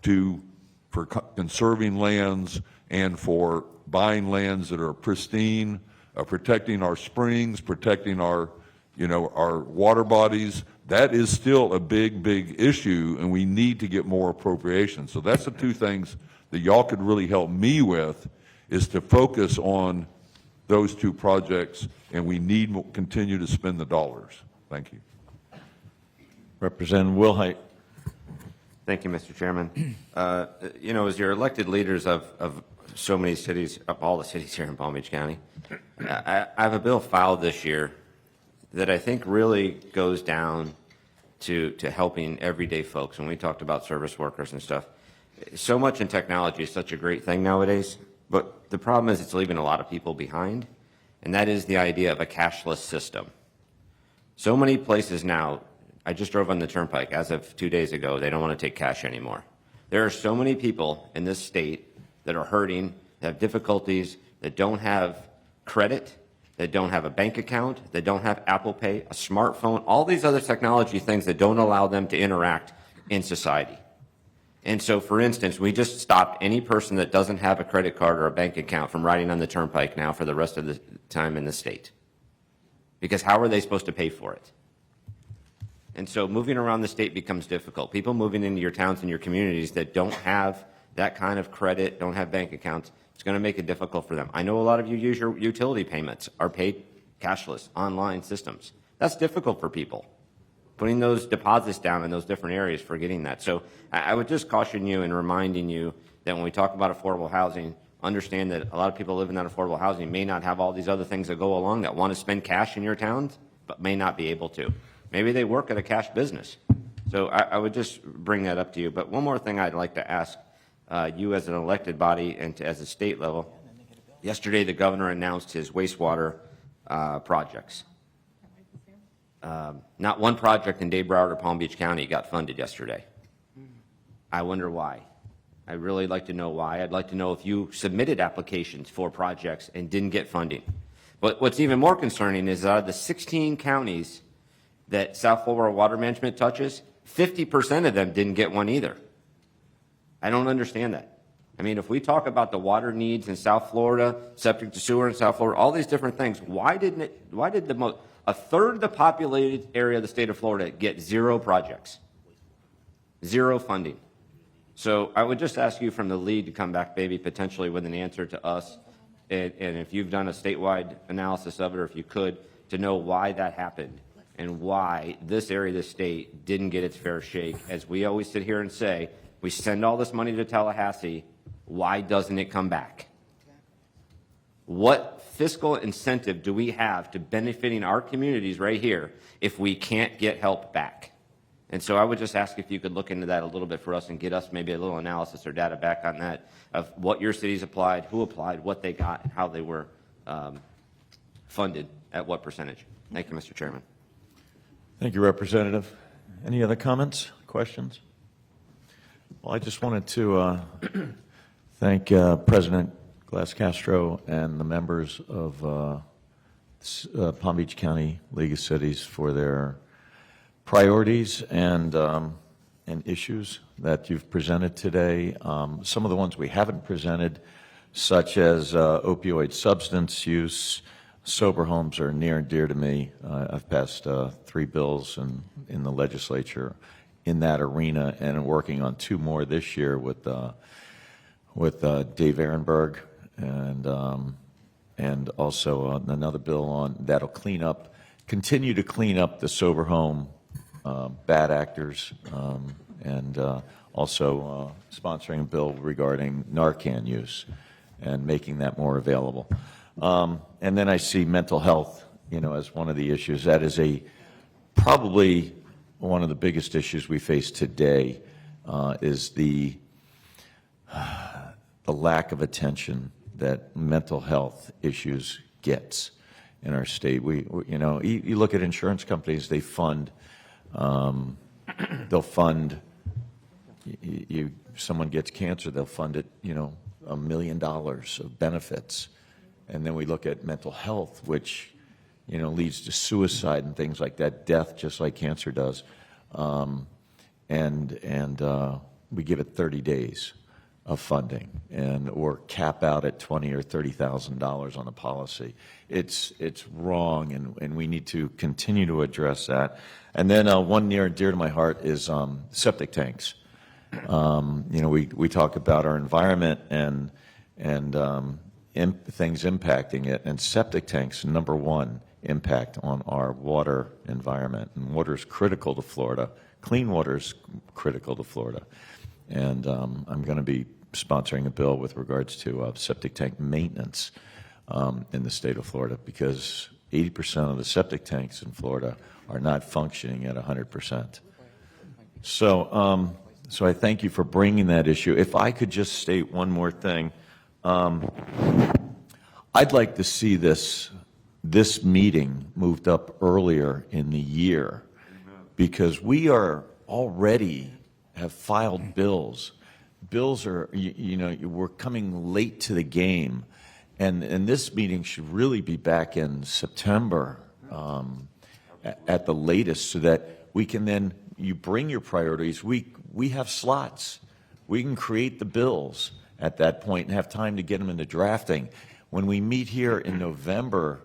for conserving lands and for buying lands that are pristine, protecting our springs, protecting our water bodies. That is still a big, big issue, and we need to get more appropriations. So that's the two things that y'all could really help me with, is to focus on those two projects, and we need to continue to spend the dollars. Thank you. Representative Wilhite. Thank you, Mr. Chairman. As your elected leaders of so many cities, of all the cities here in Palm Beach County, I have a bill filed this year that I think really goes down to helping everyday folks. When we talked about service workers and stuff, so much in technology is such a great thing nowadays, but the problem is it's leaving a lot of people behind, and that is the idea of a cashless system. So many places now, I just drove on the turnpike as of 2 days ago, they don't want to take cash anymore. There are so many people in this state that are hurting, that have difficulties, that don't have credit, that don't have a bank account, that don't have Apple Pay, a smartphone, all these other technology things that don't allow them to interact in society. And so, for instance, we just stopped any person that doesn't have a credit card or a bank account from riding on the turnpike now for the rest of the time in the state. Because how are they supposed to pay for it? And so moving around the state becomes difficult. People moving into your towns and your communities that don't have that kind of credit, don't have bank accounts, it's going to make it difficult for them. I know a lot of you use your utility payments are paid cashless, online systems. That's difficult for people. Putting those deposits down in those different areas for getting that. So I would just caution you and reminding you that when we talk about affordable housing, understand that a lot of people living in that affordable housing may not have all these other things that go along that want to spend cash in your towns, but may not be able to. Maybe they work at a cash business. So I would just bring that up to you. But one more thing I'd like to ask you as an elected body and as a state level. Yesterday, the governor announced his wastewater projects. Not one project in Dade, Broward, or Palm Beach County got funded yesterday. I wonder why. I'd really like to know why. I'd like to know if you submitted applications for projects and didn't get funding. But what's even more concerning is out of the 16 counties that South Florida Water Management touches, 50% of them didn't get one either. I don't understand that. I mean, if we talk about the water needs in South Florida, septic to sewer in South Florida, all these different things, why did a third of the populated area of the state of Florida get zero projects, zero funding? So I would just ask you from the lead to come back maybe potentially with an answer to us, and if you've done a statewide analysis of it, or if you could, to know why that happened and why this area of the state didn't get its fair shake. As we always sit here and say, we send all this money to Tallahassee, why doesn't it come back? What fiscal incentive do we have to benefiting our communities right here if we can't get help back? And so I would just ask if you could look into that a little bit for us and get us maybe a little analysis or data back on that of what your cities applied, who applied, what they got, and how they were funded at what percentage. Thank you, Mr. Chairman. Thank you, Representative. Any other comments, questions? Well, I just wanted to thank President Glass-Castro and the members of Palm Beach County League of Cities for their priorities and issues that you've presented today. Some of the ones we haven't presented, such as opioid substance use, sober homes, are near and dear to me. I've passed 3 bills in the legislature in that arena, and I'm working on 2 more this year with Dave Ehrenberg, and also another bill on that'll continue to clean up the sober home bad actors, and also sponsoring a bill regarding Narcan use and making that more available. And then I see mental health, as one of the issues. That is probably one of the biggest issues we face today, is the lack of attention that mental health issues gets in our state. You look at insurance companies; they fund. They'll fund. Someone gets cancer, they'll fund it. $1 million of benefits, and then we look at mental health, which leads to suicide and things like that, death, just like cancer does, and we give it 30 days of funding, or cap out at $20,000 or $30,000 on a policy. It's wrong, and we need to continue to address that. And then one near and dear to my heart is septic tanks. We talk about our environment and things impacting it, and septic tanks, number one impact on our water environment. And water is critical to Florida. Clean water is critical to Florida. And I'm going to be sponsoring a bill with regards to septic tank maintenance in the state of Florida, because 80% of the septic tanks in Florida are not functioning at 100%. So I thank you for bringing that issue. If I could just state one more thing, I'd like to see this meeting moved up earlier in the year, because we are already have filed bills. Bills are, we're coming late to the game, and this meeting should really be back in September at the latest, so that we can then, you bring your priorities. We have slots. We can create the bills at that point and have time to get them into drafting. When we meet here in November,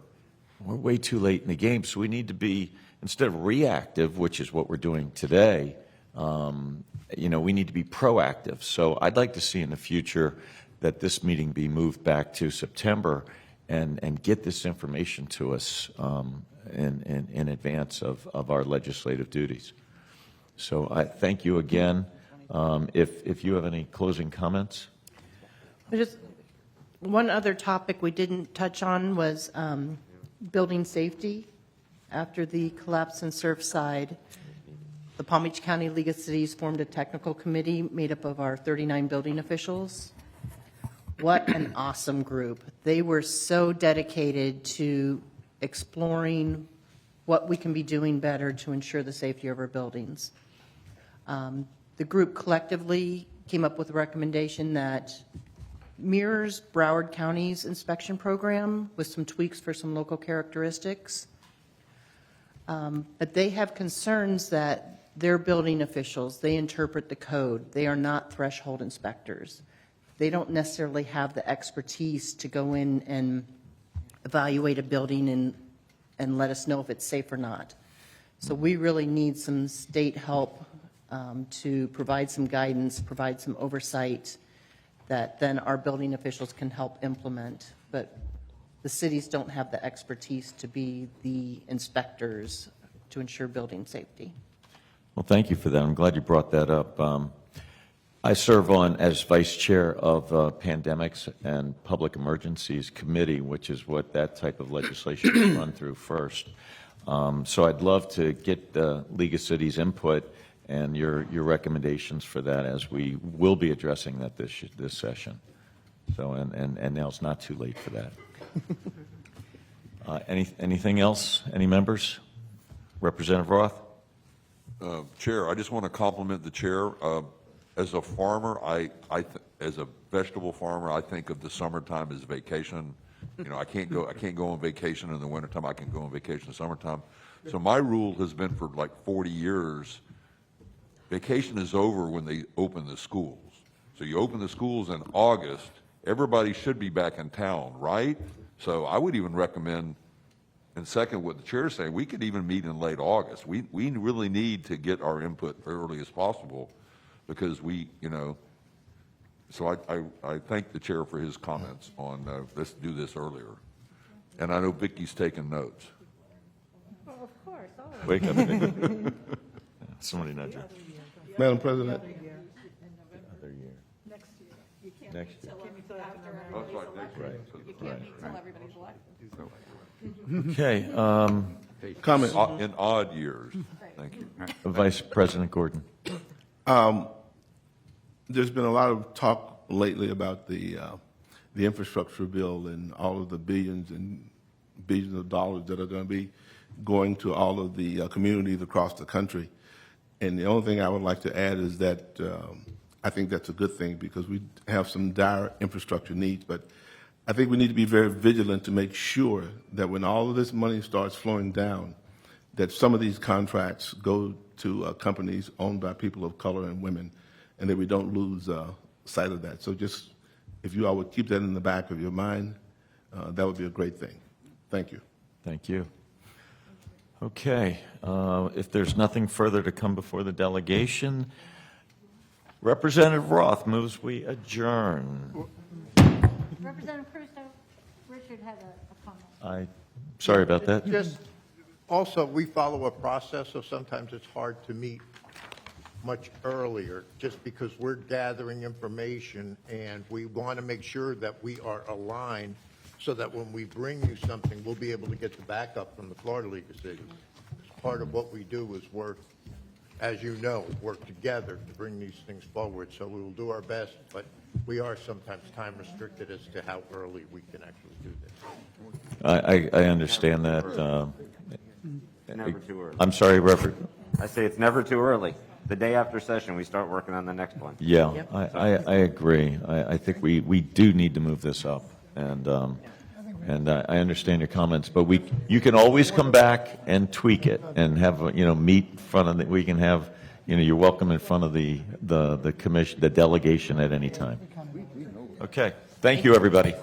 we're way too late in the game, so we need to be, instead of reactive, which is what we're doing today, we need to be proactive. So I'd like to see in the future that this meeting be moved back to September and get this information to us in advance of our legislative duties. So I thank you again. If you have any closing comments. Just one other topic we didn't touch on was building safety. After the collapse in Surfside, the Palm Beach County League of Cities formed a technical committee made up of our 39 building officials. What an awesome group. They were so dedicated to exploring what we can be doing better to ensure the safety of our buildings. The group collectively came up with a recommendation that mirrors Broward County's inspection program with some tweaks for some local characteristics. But they have concerns that their building officials, they interpret the code. They are not threshold inspectors. They don't necessarily have the expertise to go in and evaluate a building and let us know if it's safe or not. So we really need some state help to provide some guidance, provide some oversight that then our building officials can help implement. But the cities don't have the expertise to be the inspectors to ensure building safety. Well, thank you for that. I'm glad you brought that up. I serve as vice chair of Pandemics and Public Emergencies Committee, which is what that type of legislation is run through first. So I'd love to get the League of Cities input and your recommendations for that, as we will be addressing that this session. So and now it's not too late for that. Anything else? Any members? Representative Roth? Chair, I just want to compliment the chair. As a farmer, as a vegetable farmer, I think of the summertime as vacation. You know, I can't go on vacation in the wintertime. I can go on vacation in the summertime. So my rule has been for like 40 years, vacation is over when they open the schools. So you open the schools in August, everybody should be back in town, right? So I would even recommend, and second what the chair is saying, we could even meet in late August. We really need to get our input as early as possible because so I thank the chair for his comments on let's do this earlier. And I know Vicky's taking notes. Well, of course, always. Wake up. Somebody nudge her. Madam President, Another year. Next year. You can't Next year. Oh, it's like next week. Okay. comment. In odd years. Thank you. Vice President Gordon. There's been a lot of talk lately about the infrastructure bill and all of the billions and billions of dollars that are going to be going to all of the communities across the country. And the only thing I would like to add is that I think that's a good thing because we have some dire infrastructure needs, but I think we need to be very vigilant to make sure that when all of this money starts flowing down, that some of these contracts go to companies owned by people of color and women, and that we don't lose sight of that. So just, if you all would keep that in the back of your mind, that would be a great thing. Thank you. Thank you. Okay. If there's nothing further to come before the delegation, Representative Roth moves we adjourn. Representative Crusoe, Richard had a comment. Sorry about that. Just, also, we follow a process, so sometimes it's hard to meet much earlier, just because we're gathering information, and we want to make sure that we are aligned so that when we bring you something, we'll be able to get the backup from the Florida League of Cities. Part of what we do is work, as you know, work together to bring these things forward, so we will do our best, but we are sometimes time restricted as to how early we can actually do this. I understand that. Never too early. I'm sorry, Reverend. I say it's never too early. The day after session, we start working on the next one. Yeah, I agree. I think we do need to move this up, and I understand your comments, but you can always come back and tweak it and have meet in front of we can have you're welcome in front of the commission, the delegation at any time. Okay, thank you, everybody.